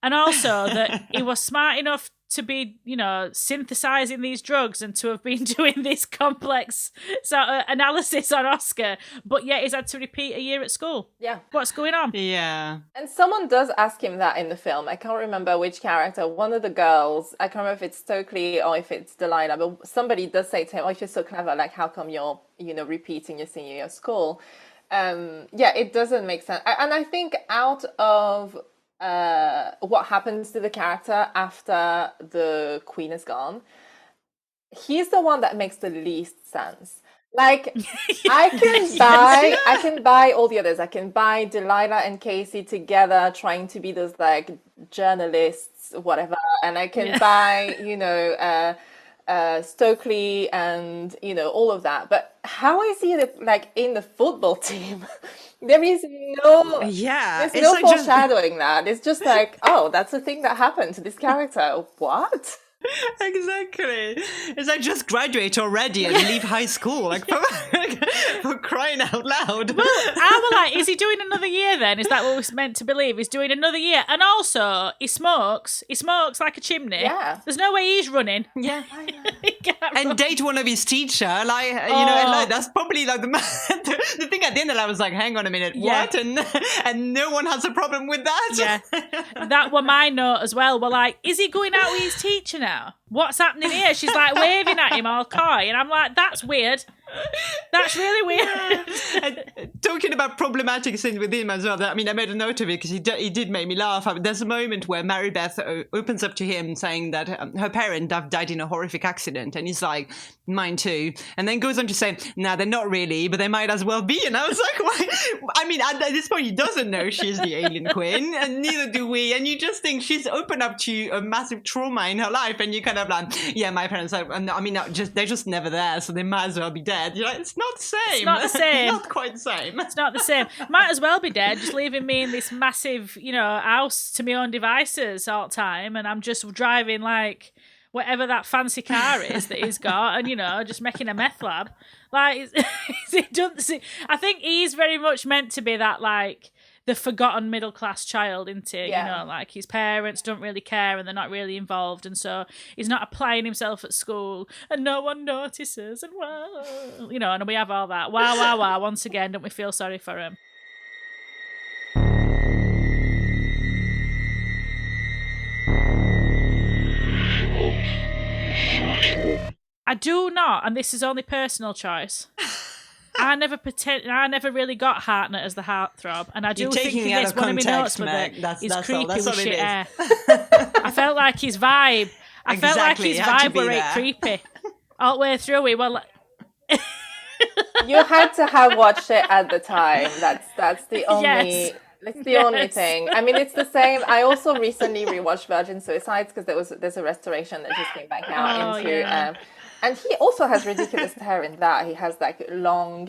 And also that he was smart enough to be, you know, synthesizing these drugs and to have been doing this complex sort of analysis on Oscar, but yet he's had to repeat a year at school.
Yeah.
What's going on?
Yeah.
And someone does ask him that in the film. I can't remember which character. One of the girls, I can't remember if it's Stokely or if it's Delilah, but somebody does say to him, "Oh, if you're so clever, like, how come you're, you know, repeating your senior year of school?" Yeah, it doesn't make sense. And I think out of what happens to the character after the queen is gone, he's the one that makes the least sense. Like, I can buy all the others. I can buy Delilah and Casey together trying to be those like journalists, whatever, and I can buy, you know, Stokely and, you know, all of that. But how is he like in the football team? There's no foreshadowing that. It's just like, oh, that's the thing that happened to this character. What?
Exactly. It's like, just graduate already and leave high school. Like, for crying out loud.
Well, I was like, is he doing another year then? Is that what we're meant to believe? He's doing another year. And also, he smokes. He smokes like a chimney.
Yeah.
There's no way he's running.
Yeah.
He can't
And
run.
date one of his teacher. Like, you know, and like, that's probably like the thing at the end that I was like, hang on a minute, what? And no one has a problem with that.
Yeah. That were my note as well. We're like, is he going out with his teacher now? What's happening here? She's like waving at him all coy, and I'm like, that's weird. That's really weird.
And talking about problematic scenes with him as well, I mean, I made a note of it because he did make me laugh. There's a moment where Mary Beth opens up to him saying that her parent died in a horrific accident, and he's like, mine too, and then goes on to say, nah, they're not really, but they might as well be. And I was like, why? I mean, at this point, he doesn't know she's the alien queen, and neither do we, and you just think she's opened up to a massive trauma in her life, and you kind of like, yeah, my parents are, I mean, they're just never there, so they might as well be dead. You're like, it's not the same.
It's not the same.
Not quite the same.
It's not the same. Might as well be dead, just leaving me in this massive, you know, house to my own devices all the time, and I'm just driving like whatever that fancy car is that he's got, and, you know, just making a meth lab. Like, it doesn't. I think he's very much meant to be that, like, the forgotten middle class child, isn't he?
Yeah.
You know, like his parents don't really care and they're not really involved, and so he's not applying himself at school and no one notices, and wow, you know, and we have all that. Wow. Once again, don't we feel sorry for him? I do not, and this is only personal choice. I never really got Hartnett as the heartthrob, and I do think he gets one of my notes with it. He's creepy with shit hair. I felt like his vibe. I felt like his vibe were really creepy all the way through. We were like,
You had to have watched it at the time. That's the only.
Yes.
It's the only thing. I mean, it's the same. I also recently rewatched Virgin Suicides because there's a restoration that just came back out into. And he also has ridiculous hair in that. He has like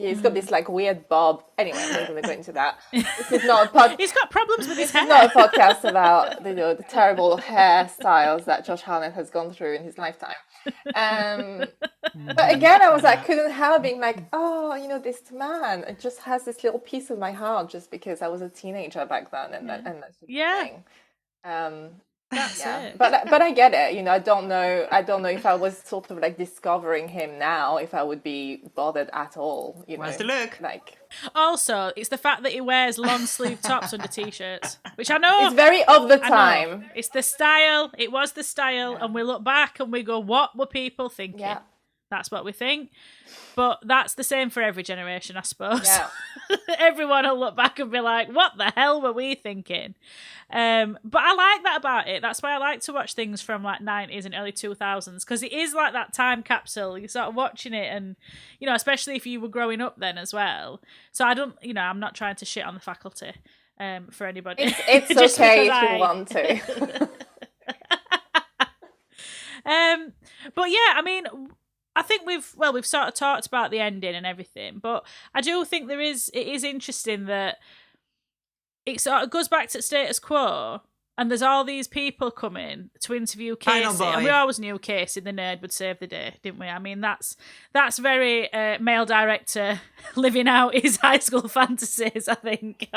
he's got this like weird bob. Anyway, I'm not going to go into that. This is not a
He's got problems with his hair.
It's not a podcast about the terrible hairstyles that Josh Hartnett has gone through in his lifetime. But again, I couldn't help being like, oh, this man, it just has this little piece of my heart just because I was a teenager back then, and that's the thing.
That's it.
But I get it. I don't know if I was sort of like discovering him now, if I would be bothered at all.
Where's the look?
Like,
also, it's the fact that he wears long sleeve tops under t-shirts, which I know
it's very of the time.
It's the style. It was the style, and we look back and we go, "What were people thinking?" Yeah. That's what we think. But that's the same for every generation, I suppose. Yeah. Everyone will look back and be like, what the hell were we thinking? But I like that about it. That's why I like to watch things from like 90s and early 2000s, because it is like that time capsule. You're sort of watching it and, especially if you were growing up then as well. So I don't, I'm not trying to shit on the faculty for anybody.
It's okay if you want to.
But yeah, I mean, I think we've sort of talked about the ending and everything, but I do think it is interesting that it sort of goes back to status quo, and there's all these people coming to interview Casey, and we always knew Casey, the nerd, would save the day, didn't we? I mean, that's very male director living out his high school fantasies, I think.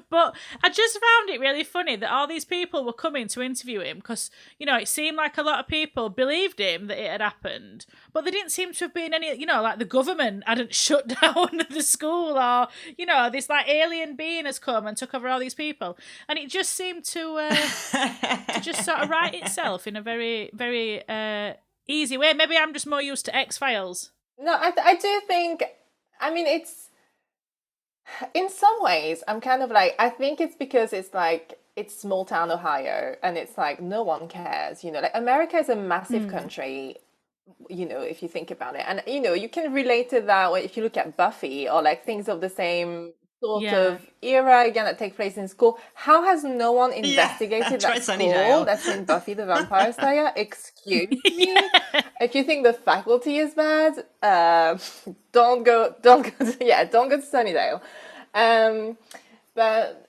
But I just found it really funny that all these people were coming to interview him because, it seemed like a lot of people believed him that it had happened, but there didn't seem to have been any, like the government hadn't shut down the school, or, this like alien being has come and took over all these people. And it just seemed to just sort of write itself in a very, very easy way. Maybe I'm just more used to X-Files.
No, I do think, I mean, it's, in some ways, I'm kind of like, I think it's because it's like, it's small town Ohio, and it's like, no one cares, like America is a massive country, if you think about it. And, you can relate to that if you look at Buffy or like things of the same sort of era, again, that take place in school. How has no one investigated that school that's in Buffy the Vampire Slayer? Excuse me? If you think the faculty is bad, don't go to Sunnydale. But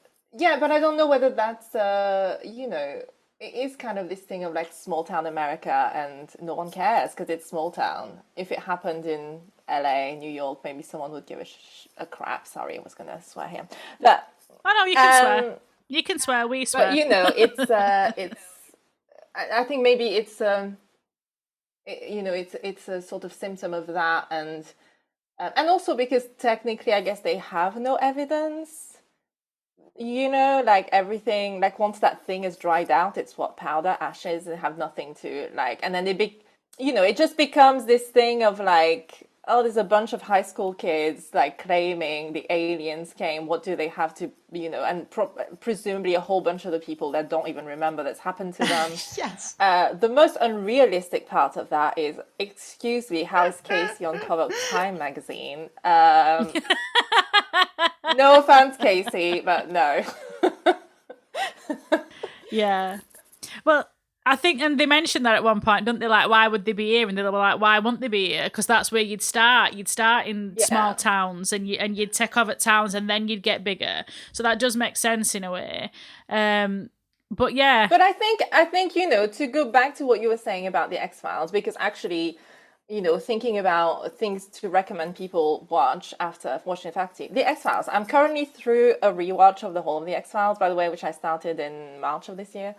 I don't know whether that's it is kind of this thing of like small town America, and no one cares because it's small town. If it happened in LA, New York, maybe someone would give a crap. Sorry, I was going to swear here. But
no, you can swear. You can swear. We swear.
But it's I think maybe it's it's a sort of symptom of that, and also because technically, I guess they have no evidence. Like everything, like once that thing is dried out, it's powder, ashes, and have nothing to like, and then it just becomes this thing of like, oh, there's a bunch of high school kids like claiming the aliens came. What do they have to, and presumably a whole bunch of the people that don't even remember that's happened to them.
Yes.
The most unrealistic part of that is, excuse me, how is Casey on cover of Time magazine? No offense, Casey, but no.
Yeah. Well, I think, and they mentioned that at one point, don't they? Like, why would they be here? And they were like, why won't they be here? Because that's where you'd start. You'd start in small towns, and you'd take over towns, and then you'd get bigger. So that does make sense in a way. But yeah.
But I think to go back to what you were saying about the X-Files, because actually, thinking about things to recommend people watch after watching Faculty, the X-Files. I'm currently through a rewatch of the whole of the X-Files, by the way, which I started in March of this year.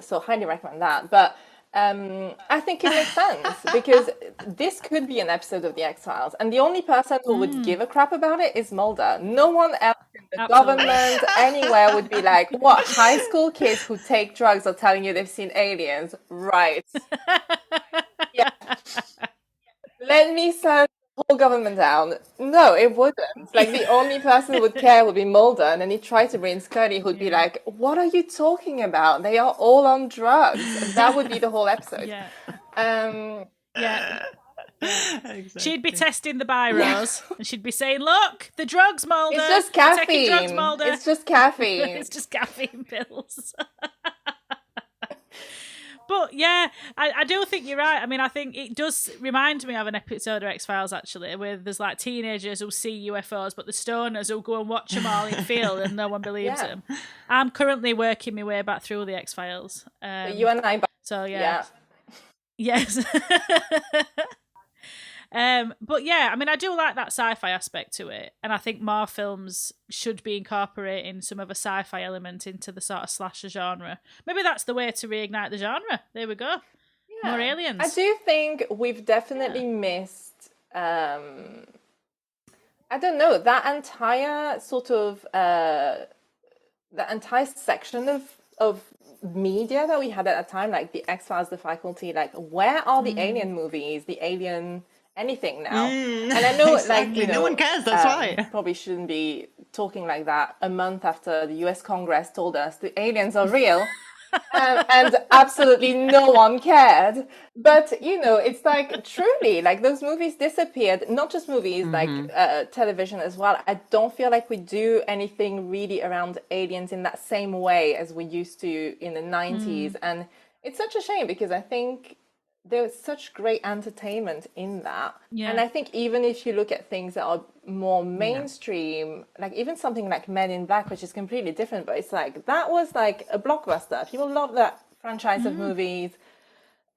So highly recommend that. But I think it makes sense because this could be an episode of the X-Files, and the only person who would give a crap about it is Mulder. No one else in the government anywhere would be like, what, high school kids who take drugs are telling you they've seen aliens? Right. Yeah. Let me send the whole government down. No, it wouldn't. Like, the only person who would care would be Mulder, and then he'd try to bring Scully, who'd be like, what are you talking about? They are all on drugs. And that would be the whole episode.
Yeah.
Exactly.
She'd be testing the biros, and she'd be saying, "Look, the drugs, Mulder.
It's just
We're taking
caffeine.
drugs, Mulder.
It's just caffeine.
It's just caffeine pills." But yeah, I do think you're right. I mean, I think it does remind me of an episode of X-Files, actually, where there's like teenagers who see UFOs, but the stoners who go and watch them all in the field and no one believes them. I'm currently working my way back through the X-Files.
So you and I.
So yeah. Yes. But yeah, I mean, I do like that sci-fi aspect to it, and I think more films should be incorporating some of a sci-fi element into the sort of slasher genre. Maybe that's the way to reignite the genre. There we go. Yeah. More aliens.
I do think we've definitely missed. I don't know, that entire sort of that entire section of media that we had at a time, like the X-Files, the Faculty. Like, where are the alien movies? The alien anything now? And I know,
exactly.
like,
no one cares. That's why.
Probably shouldn't be talking like that a month after the US Congress told us the aliens are real. And absolutely no one cared. But, you know, it's like, truly, like, those movies disappeared. Not just movies, like television as well. I don't feel like we do anything really around aliens in that same way as we used to in the 90s. And it's such a shame, because I think there's such great entertainment in that. Yeah. And I think even if you look at things that are more mainstream, like even something like Men in Black, which is completely different, but it's like, that was like a blockbuster. People love that franchise of movies.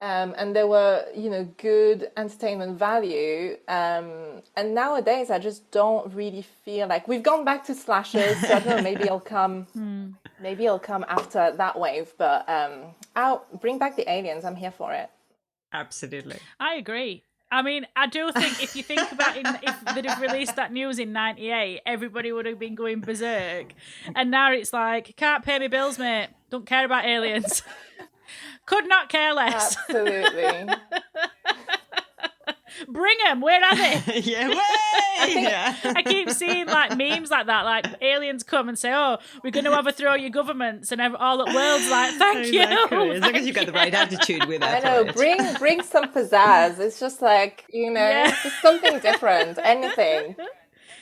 And there were, you know, good entertainment value. And nowadays, I just don't really feel like we've gone back to slashers. So I don't know, maybe I'll come after that wave. But I'll bring back the aliens. I'm here for it.
Absolutely.
I agree. I mean, I do think if you think about it, if they'd have released that news in 98, everybody would have been going berserk. And now it's like, can't pay me bills, mate. Don't care about aliens. Could not care less.
Absolutely.
Bring them. Where are they?
Yeah, way!
I keep seeing like memes like that, like aliens come and say, "Oh, we're going to overthrow your governments," and all the world's like, "Thank you."
As long as you've got the right attitude with that.
I know. Bring some pizzazz. It's just like, you know, just something different. Anything.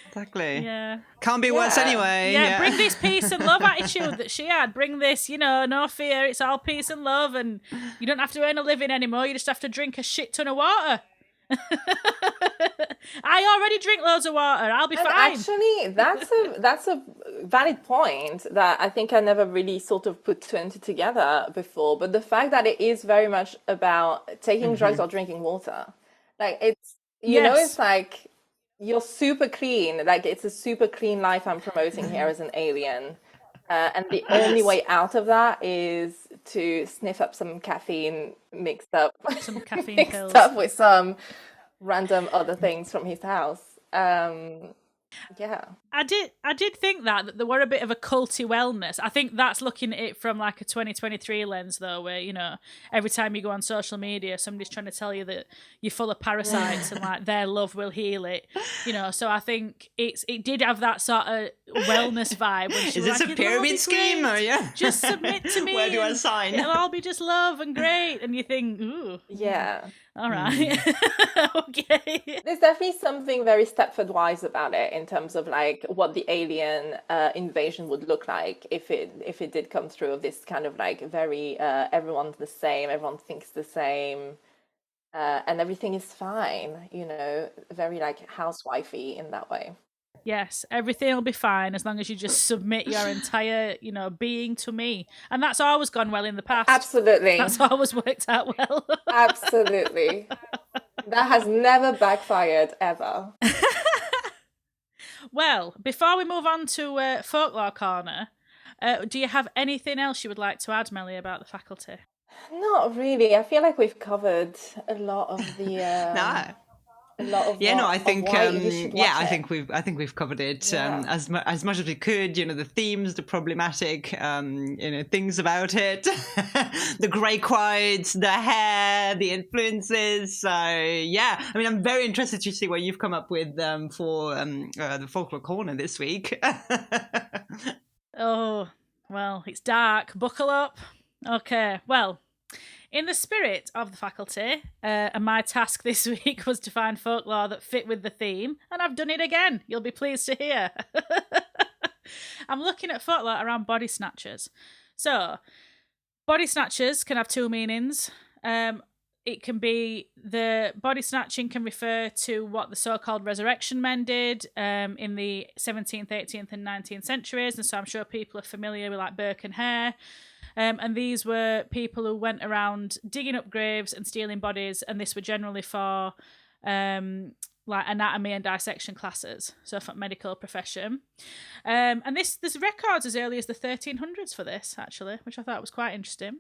Exactly.
Yeah.
Can't be worse anyway.
Yeah, bring this peace and love attitude that she had. Bring this, you know, no fear. It's all peace and love, and you don't have to earn a living anymore. You just have to drink a shit ton of water. I already drink loads of water. I'll be fine.
Actually, that's a valid point that I think I never really sort of put two and two together before. But the fact that it is very much about taking drugs or drinking water, like it's you know, it's like you're super clean. Like it's a super clean life I'm promoting here as an alien. And the only way out of that is to sniff up some caffeine mixed up
pills.
Up with some random other things from his house. Yeah.
I did think that there were a bit of a culty wellness. I think that's looking at it from like a 2023 lens though, where, you know, every time you go on social media, somebody's trying to tell you that you're full of parasites and like their love will heal it. You know, so I think it did have that sort of wellness vibe. When she
Is this
like,
a pyramid scheme? Or
just submit to me.
Where do I sign?
It'll all be just love and great. And you think, ooh.
Yeah.
All right. Okay.
There's definitely something very Stepford Wise about it in terms of like what the alien invasion would look like if it did come through, of this kind of like very everyone's the same, everyone thinks the same, and everything is fine, you know, very like housewifey in that way.
Yes, everything will be fine as long as you just submit your entire, you know, being to me. And that's always gone well in the past.
Absolutely.
That's always worked out well.
Absolutely. That has never backfired, ever.
Well, before we move on to Folklore Corner, do you have anything else you would like to add, Melly, about the faculty?
Not really. I feel like we've covered a lot of the...
I think I think we've covered it as much as we could. You know, the themes, the problematic, you know, things about it, the grey quotes, the hair, the influences. So yeah, I mean, I'm very interested to see what you've come up with for the Folklore Corner this week.
Oh well, it's dark. Buckle up. Okay, well. in the spirit of the faculty, and my task this week was to find folklore that fit with the theme, and I've done it again. You'll be pleased to hear. I'm looking at folklore around body snatchers. So, body snatchers can have two meanings. It can be the body snatching can refer to what the so-called resurrection men did in the 17th, 18th and 19th centuries. And so I'm sure people are familiar with like Burke and Hare. And these were people who went around digging up graves and stealing bodies. And this were generally for like anatomy and dissection classes. So for medical profession. And there's records as early as the 1300s for this, actually, which I thought was quite interesting.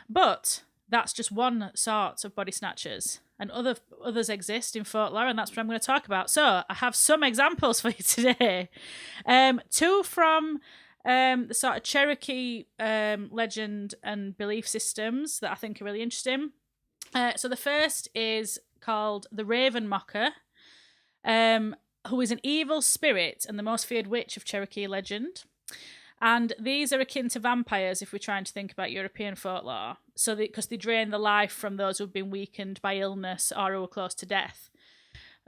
But that's just one sort of body snatchers, and others exist in folklore, and that's what I'm going to talk about. So I have some examples for you today. Two from the sort of Cherokee legend and belief systems that I think are really interesting. So the first is called the Raven Mocker, who is an evil spirit and the most feared witch of Cherokee legend. And these are akin to vampires if we're trying to think about European folklore. So because they drain the life from those who've been weakened by illness or who are close to death.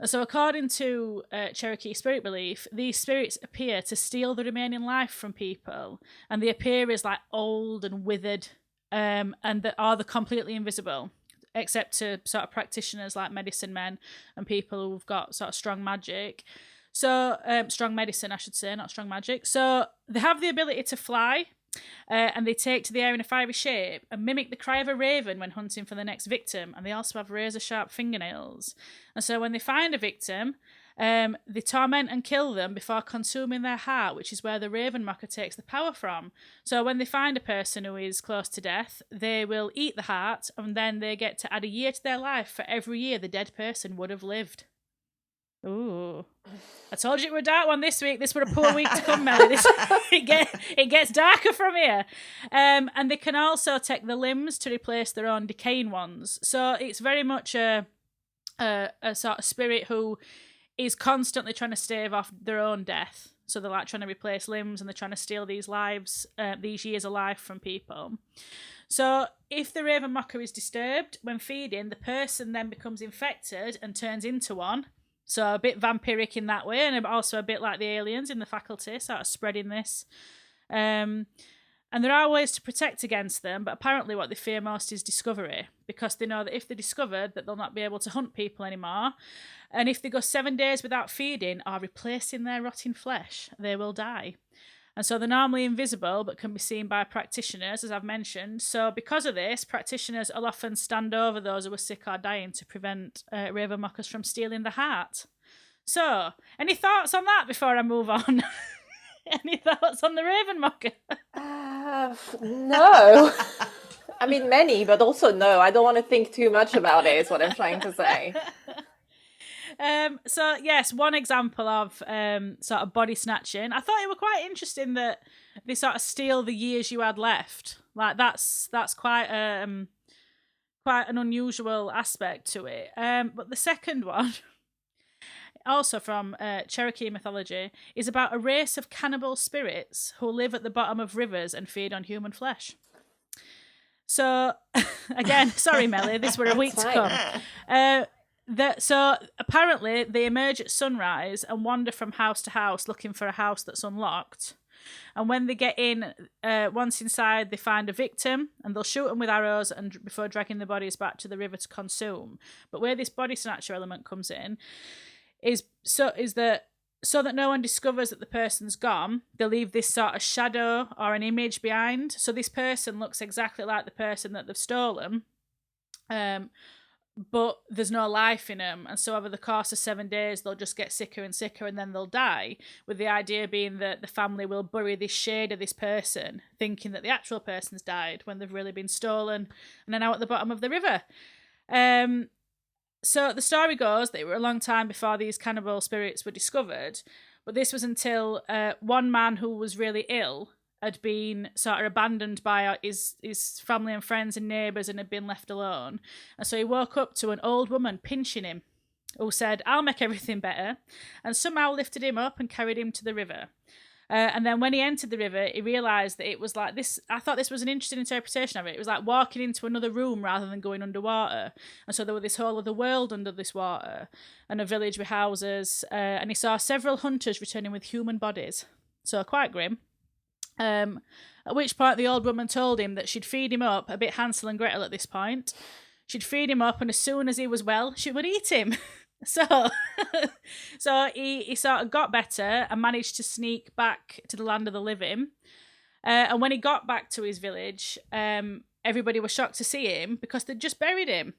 So according to Cherokee spirit belief, these spirits appear to steal the remaining life from people. And they appear as like old and withered, and that are the completely invisible, except to sort of practitioners like medicine men and people who've got sort of strong magic. So, strong medicine, I should say, not strong magic. So, they have the ability to fly, and they take to the air in a fiery shape and mimic the cry of a raven when hunting for the next victim. And they also have razor-sharp fingernails. And so, when they find a victim, they torment and kill them before consuming their heart, which is where the raven mocker takes the power from. So, when they find a person who is close to death, they will eat the heart, and then they get to add a year to their life for every year the dead person would have lived. Ooh. I told you it were a dark one this week. This were a poor week to come, Melly. It gets darker from here. And they can also take the limbs to replace their own decaying ones. So it's very much a sort of spirit who is constantly trying to stave off their own death. So they're like trying to replace limbs and they're trying to steal these lives, these years of life from people. So if the raven mocker is disturbed when feeding, the person then becomes infected and turns into one. So a bit vampiric in that way, and also a bit like the aliens in the faculty, sort of spreading this. And there are ways to protect against them, but apparently what they fear most is discovery, because they know that if they're discovered, that they'll not be able to hunt people anymore. And if they go 7 days without feeding or replacing their rotting flesh, they will die. And so they're normally invisible, but can be seen by practitioners, as I've mentioned. So because of this, practitioners will often stand over those who are sick or dying to prevent raven mockers from stealing the heart. So, any thoughts on that before I move on? Any thoughts on the raven mocker?
No. I mean, many, but also no. I don't want to think too much about it, is what I'm trying to say.
So yes, one example of sort of body snatching. I thought it was quite interesting that they sort of steal the years you had left. Like that's quite an unusual aspect to it. But the second one, also from Cherokee mythology, is about a race of cannibal spirits who live at the bottom of rivers and feed on human flesh. So again, sorry Melly, this were a week to come. So apparently they emerge at sunrise and wander from house to house looking for a house that's unlocked. And when they get in, once inside, they find a victim and they'll shoot them with arrows and before dragging the bodies back to the river to consume. But where this body snatcher element comes in is that so that no one discovers that the person's gone, they leave this sort of shadow or an image behind. So this person looks exactly like the person that they've stolen. But there's no life in them, and so over the course of 7 days they'll just get sicker and sicker and then they'll die, with the idea being that the family will bury this shade of this person thinking that the actual person's died when they've really been stolen and are now at the bottom of the river. So the story goes that it were a long time before these cannibal spirits were discovered, but this was until one man who was really ill had been sort of abandoned by his family and friends and neighbours and had been left alone. And so he woke up to an old woman pinching him, who said, "I'll make everything better," and somehow lifted him up and carried him to the river. And then when he entered the river, he realised that it was like this. I thought this was an interesting interpretation of it. It was like walking into another room rather than going underwater. And so there was this whole other world under this water and a village with houses. And he saw several hunters returning with human bodies. So quite grim. At which point the old woman told him that she'd feed him up, a bit Hansel and Gretel at this point. She'd feed him up, and as soon as he was well, she would eat him. So he sort of got better and managed to sneak back to the land of the living. And when he got back to his village, everybody was shocked to see him because they'd just buried him.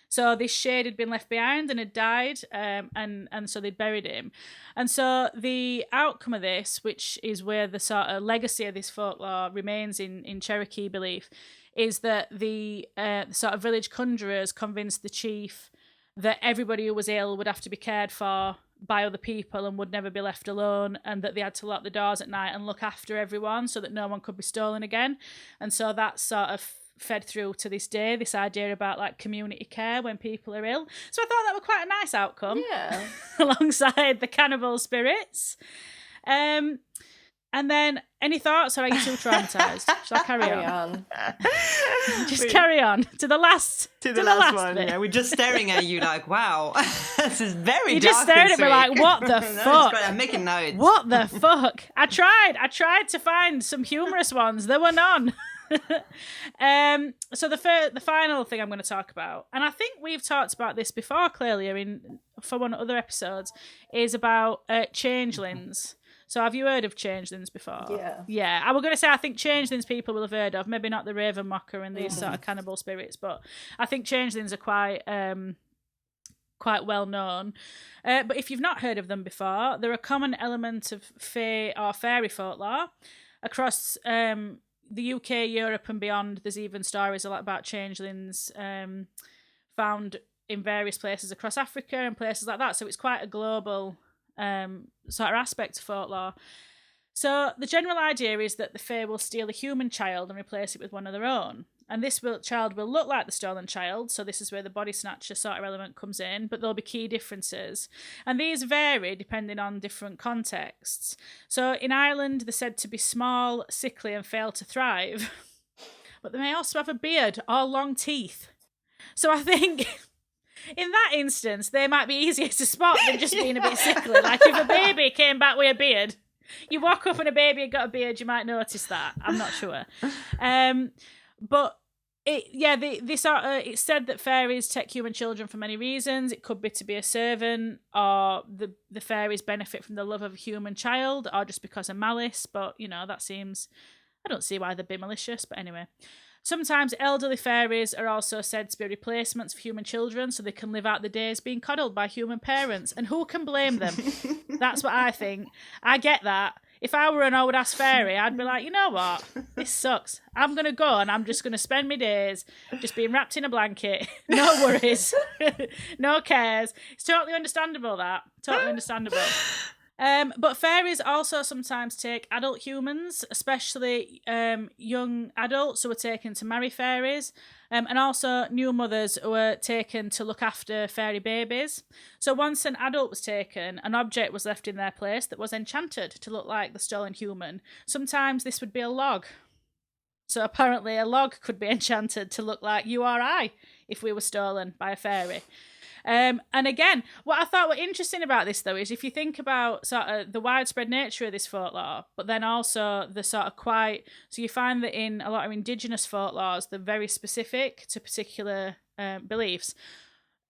So this shade had been left behind and had died, and so they'd buried him. And so the outcome of this, which is where the sort of legacy of this folklore remains in Cherokee belief, is that the sort of village conjurers convinced the chief that everybody who was ill would have to be cared for by other people and would never be left alone, and that they had to lock the doors at night and look after everyone so that no one could be stolen again. And so that sort of fed through to this day, this idea about like community care when people are ill. So I thought that was quite a nice outcome.
Yeah.
Alongside the cannibal spirits. And then, any thoughts, or are you too traumatised? Shall I carry on? Just carry on to the last
one.
bit.
Yeah, we're just staring at you like, wow, this is very.
You're just staring at me like, what the fuck?
Great. I'm making notes.
What the fuck? I tried to find some humorous ones. There were none. So the final thing I'm going to talk about, and I think we've talked about this before, Clelia, for one of other episodes, is about changelings. So have you heard of changelings before? Yeah. I was going to say I think changelings people will have heard of, maybe not the Raven Mocker and these sort of cannibal spirits, but I think changelings are quite well known. But if you've not heard of them before, they're a common element of fae or fairy folklore across the UK, Europe and beyond. There's even stories a lot about changelings found in various places across Africa and places like that. So it's quite a global sort of aspect of folklore. So the general idea is that the fae will steal a human child and replace it with one of their own. And this child will look like the stolen child, so this is where the body snatcher sort of element comes in, but there'll be key differences. And these vary depending on different contexts. So in Ireland, they're said to be small, sickly and fail to thrive. But they may also have a beard or long teeth. So I think in that instance, they might be easier to spot than just being a bit sickly. Like if a baby came back with a beard, you walk up and a baby had got a beard, you might notice that. I'm not sure. But it's said that fairies take human children for many reasons. It could be to be a servant, or the fairies benefit from the love of a human child, or just because of malice. But, that seems... I don't see why they'd be malicious, but anyway. Sometimes elderly fairies are also said to be replacements for human children, so they can live out the days being coddled by human parents. And who can blame them? That's what I think. I get that. If I were an old-ass fairy, I'd be like, you know what? This sucks. I'm going to go and I'm just going to spend my days just being wrapped in a blanket. No worries. No cares. It's totally understandable, that. Totally understandable. But fairies also sometimes take adult humans, especially young adults who are taken to marry fairies, and also new mothers who are taken to look after fairy babies. So once an adult was taken, an object was left in their place that was enchanted to look like the stolen human. Sometimes this would be a log. So apparently a log could be enchanted to look like you or I if we were stolen by a fairy. And again, what I thought were interesting about this, though, is if you think about sort of the widespread nature of this folklore, but then also the sort of quite... So you find that in a lot of indigenous folklores, they're very specific to particular beliefs.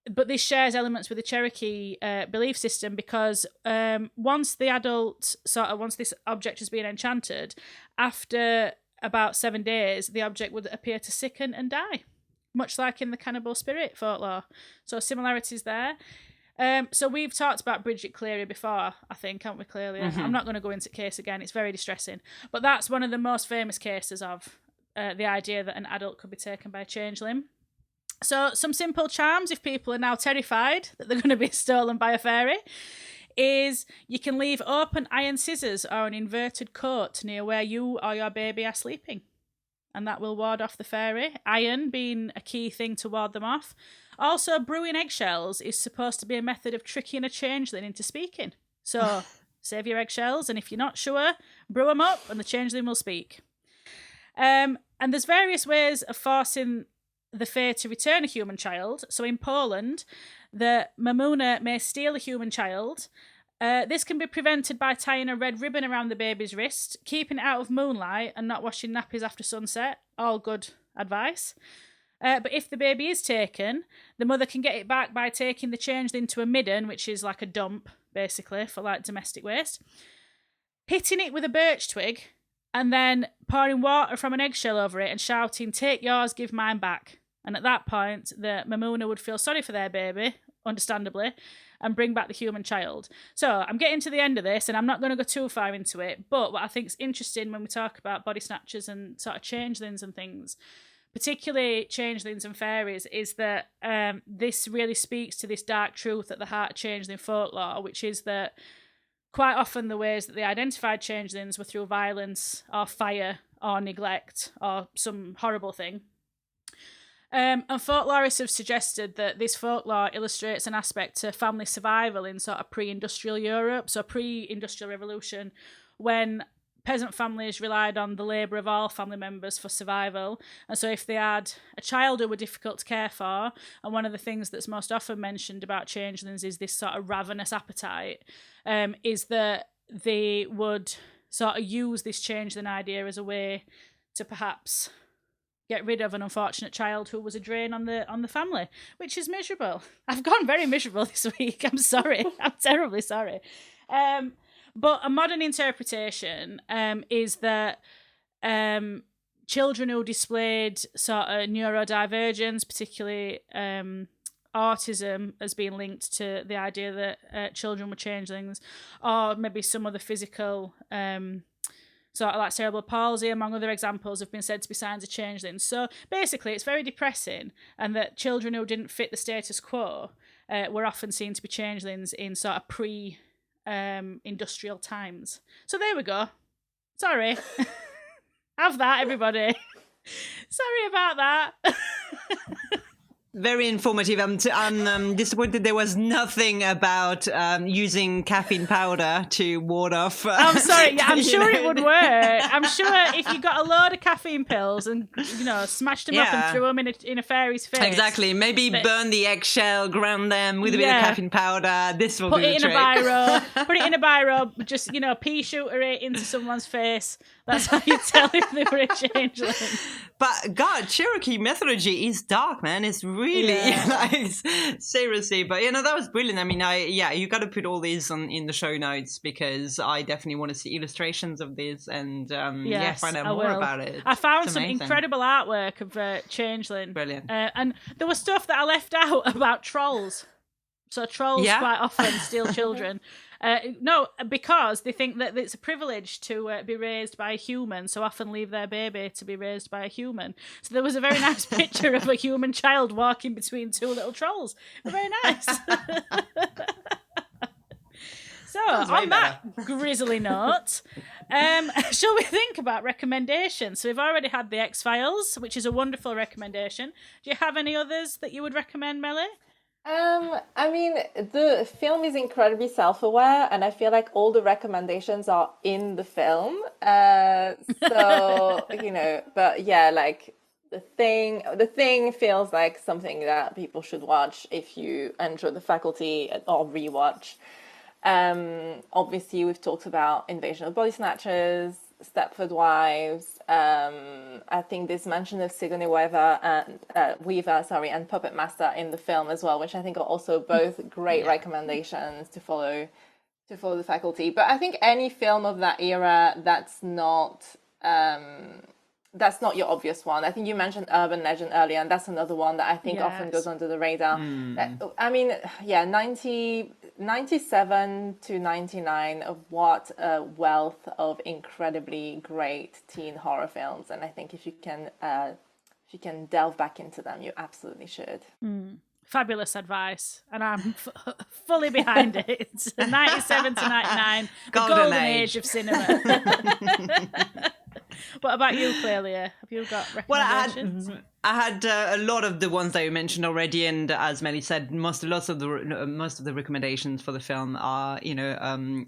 But this shares elements with the Cherokee belief system because once this object has been enchanted, after about 7 days, the object would appear to sicken and die. Much like in the cannibal spirit folklore. So similarities there. So we've talked about Bridget Cleary before, I think, haven't we, Clelia? Mm-hmm. I'm not going to go into the case again. It's very distressing. But that's one of the most famous cases of the idea that an adult could be taken by a changeling. So some simple charms, if people are now terrified that they're going to be stolen by a fairy, is you can leave open iron scissors or an inverted coat near where you or your baby are sleeping. And that will ward off the fairy. Iron being a key thing to ward them off. Also, brewing eggshells is supposed to be a method of tricking a changeling into speaking. So, Save your eggshells, and if you're not sure, brew them up and the changeling will speak. And there's various ways of forcing the fae to return a human child. So in Poland, the Mamuna may steal a human child. This can be prevented by tying a red ribbon around the baby's wrist, keeping it out of moonlight, and not washing nappies after sunset. All good advice. But if the baby is taken, the mother can get it back by taking the changeling to a midden, which is like a dump, basically, for like domestic waste, hitting it with a birch twig, and then pouring water from an eggshell over it and shouting, "Take yours, give mine back." And at that point, the Mamuna would feel sorry for their baby, understandably, and bring back the human child. So I'm getting to the end of this, and I'm not going to go too far into it, but what I think is interesting when we talk about body snatchers and sort of changelings and things, particularly changelings and fairies, is that this really speaks to this dark truth at the heart of changeling folklore, which is that quite often the ways that they identified changelings were through violence or fire or neglect or some horrible thing. And folklorists have suggested that this folklore illustrates an aspect to family survival in sort of pre-industrial Europe, so pre-industrial revolution, when peasant families relied on the labour of all family members for survival. And so if they had a child who were difficult to care for, and one of the things that's most often mentioned about changelings is this sort of ravenous appetite, is that they would sort of use this changeling idea as a way to perhaps get rid of an unfortunate child who was a drain on the family, which is miserable. I've gone very miserable this week. I'm sorry. I'm terribly sorry. But a modern interpretation is that children who displayed sort of neurodivergence, particularly autism, as being linked to the idea that children were changelings, or maybe some other physical sort of like cerebral palsy, among other examples, have been said to be signs of changelings. So basically, it's very depressing, and that children who didn't fit the status quo were often seen to be changelings in sort of pre-industrial times. So there we go. Sorry. Have that, everybody. Sorry about that.
Very informative. I'm disappointed there was nothing about using caffeine powder to ward off.
I'm sorry. Yeah, I'm sure it would work. I'm sure if you got a load of caffeine pills and smashed them up and threw them in a fairy's face.
Exactly. Maybe burn the eggshell, ground them with a bit of caffeine powder. This will do the trick.
Put it in a biro. Just pea shooter it into someone's face. That's how you tell if they were a changeling.
But God, Cherokee mythology is dark, man. It's really seriously. But that was brilliant. I mean, you got to put all these in the show notes, because I definitely want to see illustrations of this and find out more about it.
I found some incredible artwork of changeling.
Brilliant.
And there was stuff that I left out about trolls. So trolls quite often steal children. No, because they think that it's a privilege to be raised by a human, so often leave their baby to be raised by a human. So there was a very nice picture of a human child walking between two little trolls. Very nice. So, on that grisly note, shall we think about recommendations? So we've already had The X-Files, which is a wonderful recommendation. Do you have any others that you would recommend, Melly?
I mean, the film is incredibly self-aware, and I feel like all the recommendations are in the film. But yeah, like the thing feels like something that people should watch if you enjoy The Faculty or rewatch. Obviously, we've talked about Invasion of Body Snatchers, Stepford Wives. I think there's mention of Sigourney Weaver and Puppet Master in the film as well, which I think are also both great recommendations to follow The Faculty. But I think any film of that era that's not your obvious one. I think you mentioned Urban Legend earlier, and that's another one that I think often goes under the radar. I mean, 97 to 99, of what a wealth of incredibly great teen horror films. And I think if you can delve back into them, you absolutely should.
Fabulous advice, and I'm fully behind it. 97 to 99, the golden age of cinema. What about you, Clelia? Have you got recommendations?
I had a lot of the ones that you mentioned already, and as Melly said, most of the recommendations for the film are,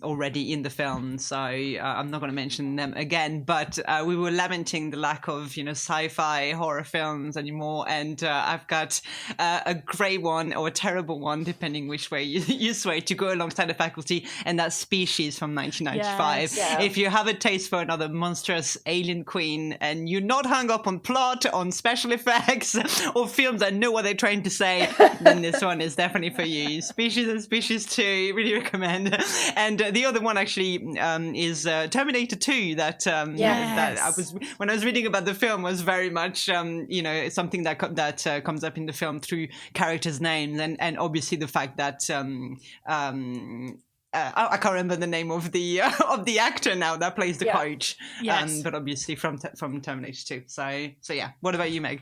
already in the film. So I'm not going to mention them again. But we were lamenting the lack of, sci-fi horror films anymore, and I've got a great one or a terrible one, depending which way you sway, to go alongside The Faculty, and that's Species from 1995.
Yes.
Yeah.
If you have a taste for another monstrous alien queen, and you're not hung up on plot, on special effects, or films that know what they're trying to say, then this one is definitely for you. Species and Species 2, really recommend. And the other one actually is Terminator 2. That I was, when I was reading about the film, was very much something that comes up in the film through characters' names, and obviously the fact that I can't remember the name of the actor now that plays the coach.
Yes.
But obviously from Terminator 2. So yeah. What about you, Meg?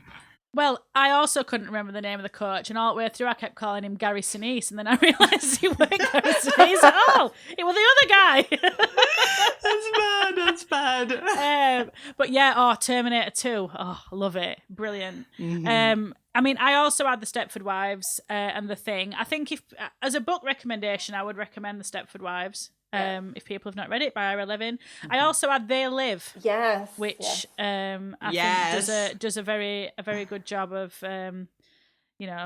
Well, I also couldn't remember the name of the coach, and all the way through I kept calling him Gary Sinise, and then I realised he wasn't Gary Sinise at all. It was the other guy.
That's bad.
But yeah, Terminator 2. Oh, love it. Brilliant. Mm-hmm. I mean, I also had The Stepford Wives and The Thing. I think if, as a book recommendation, I would recommend The Stepford Wives. If people have not read it, by Ira Levin. I also had They Live, which I think does a very good job of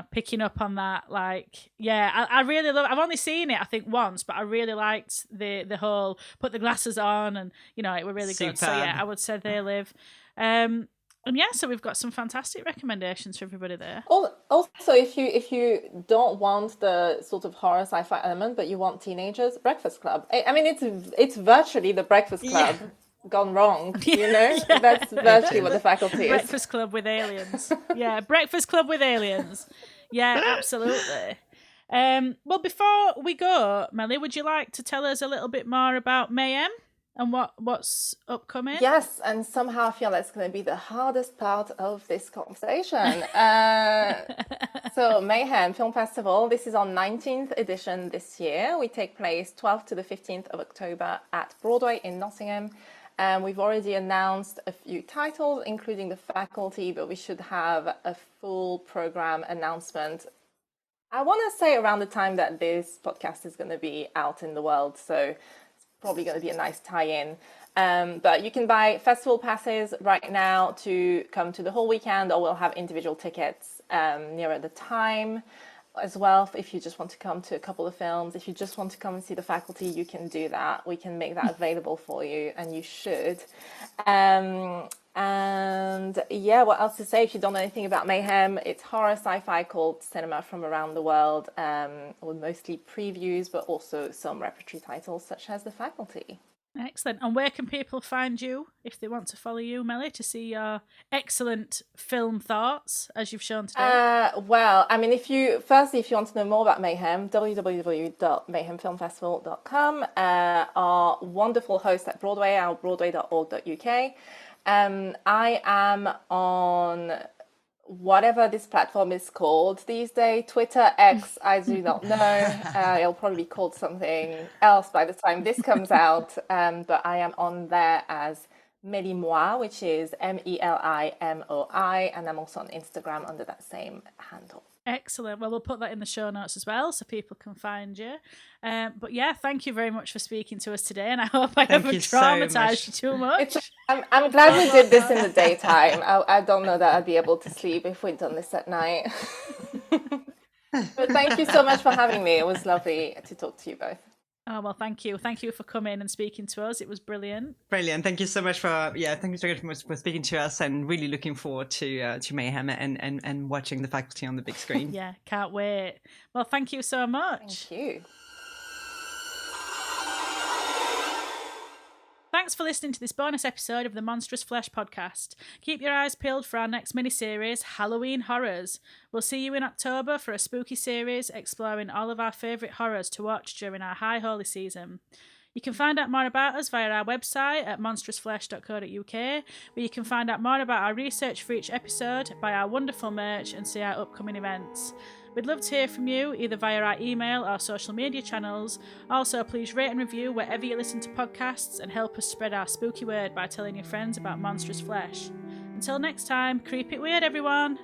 picking up on that. Like, I really love. I've only seen it I think once, but I really liked the whole put the glasses on, and it were really good. So yeah, I would say They Live. And yeah, so we've got some fantastic recommendations for everybody there.
Also, if you don't want the sort of horror sci-fi element, but you want teenagers, Breakfast Club. I mean, it's virtually the Breakfast Club gone wrong. That's virtually what The Faculty is.
Breakfast Club with aliens. Yeah, Breakfast Club with aliens. Yeah, absolutely. Well, before we go, Melly, would you like to tell us a little bit more about MAYHEM? And what's upcoming?
Yes, and somehow I feel that's going to be the hardest part of this conversation. So MAYHEM Film Festival, this is our 19th edition this year. We take place 12th to the 15th of October at Broadway in Nottingham. We've already announced a few titles, including The Faculty, but we should have a full program announcement, I want to say, around the time that this podcast is going to be out in the world. So probably going to be a nice tie-in. But you can buy festival passes right now to come to the whole weekend, or we'll have individual tickets nearer the time as well. If you just want to come to a couple of films, if you just want to come and see The Faculty, you can do that. We can make that available for you, and you should. And yeah, what else to say? If you don't know anything about MAYHEM, it's horror sci-fi called Cinema from Around the World, with mostly previews, but also some repertory titles such as The Faculty.
Excellent. And where can people find you if they want to follow you, Melly, to see your excellent film thoughts as you've shown today?
Well, I mean, if you want to know more about MAYHEM, www.mayhemfilmfestival.com. Our wonderful host at Broadway, our broadway.org.uk. I am on whatever this platform is called these days, Twitter, X, I do not know. It'll probably be called something else by the time this comes out. But I am on there as Melimois, which is MELIMOI, and I'm also on Instagram under that same handle.
Excellent. Well, we'll put that in the show notes as well so people can find you. But yeah, thank you very much for speaking to us today, and I hope I haven't traumatized you too much.
I'm glad we did this in the daytime. I don't know that I'd be able to sleep if we'd done this at night. But thank you so much for having me. It was lovely to talk to you both.
Oh, well, thank you. Thank you for coming and speaking to us. It was brilliant.
Brilliant. Thank you so much for speaking to us, and really looking forward to MAYHEM and watching The Faculty on the big screen.
Yeah, can't wait. Well, thank you so much.
Thank you.
Thanks for listening to this bonus episode of the Monstrous Flesh podcast. Keep your eyes peeled for our next mini-series, Halloween Horrors. We'll see you in October for a spooky series exploring all of our favourite horrors to watch during our High Holy season. You can find out more about us via our website at monstrousflesh.co.uk, where you can find out more about our research for each episode, buy our wonderful merch, and see our upcoming events. We'd love to hear from you, either via our email or social media channels. Also, please rate and review wherever you listen to podcasts, and help us spread our spooky word by telling your friends about Monstrous Flesh. Until next time, creep it weird, everyone.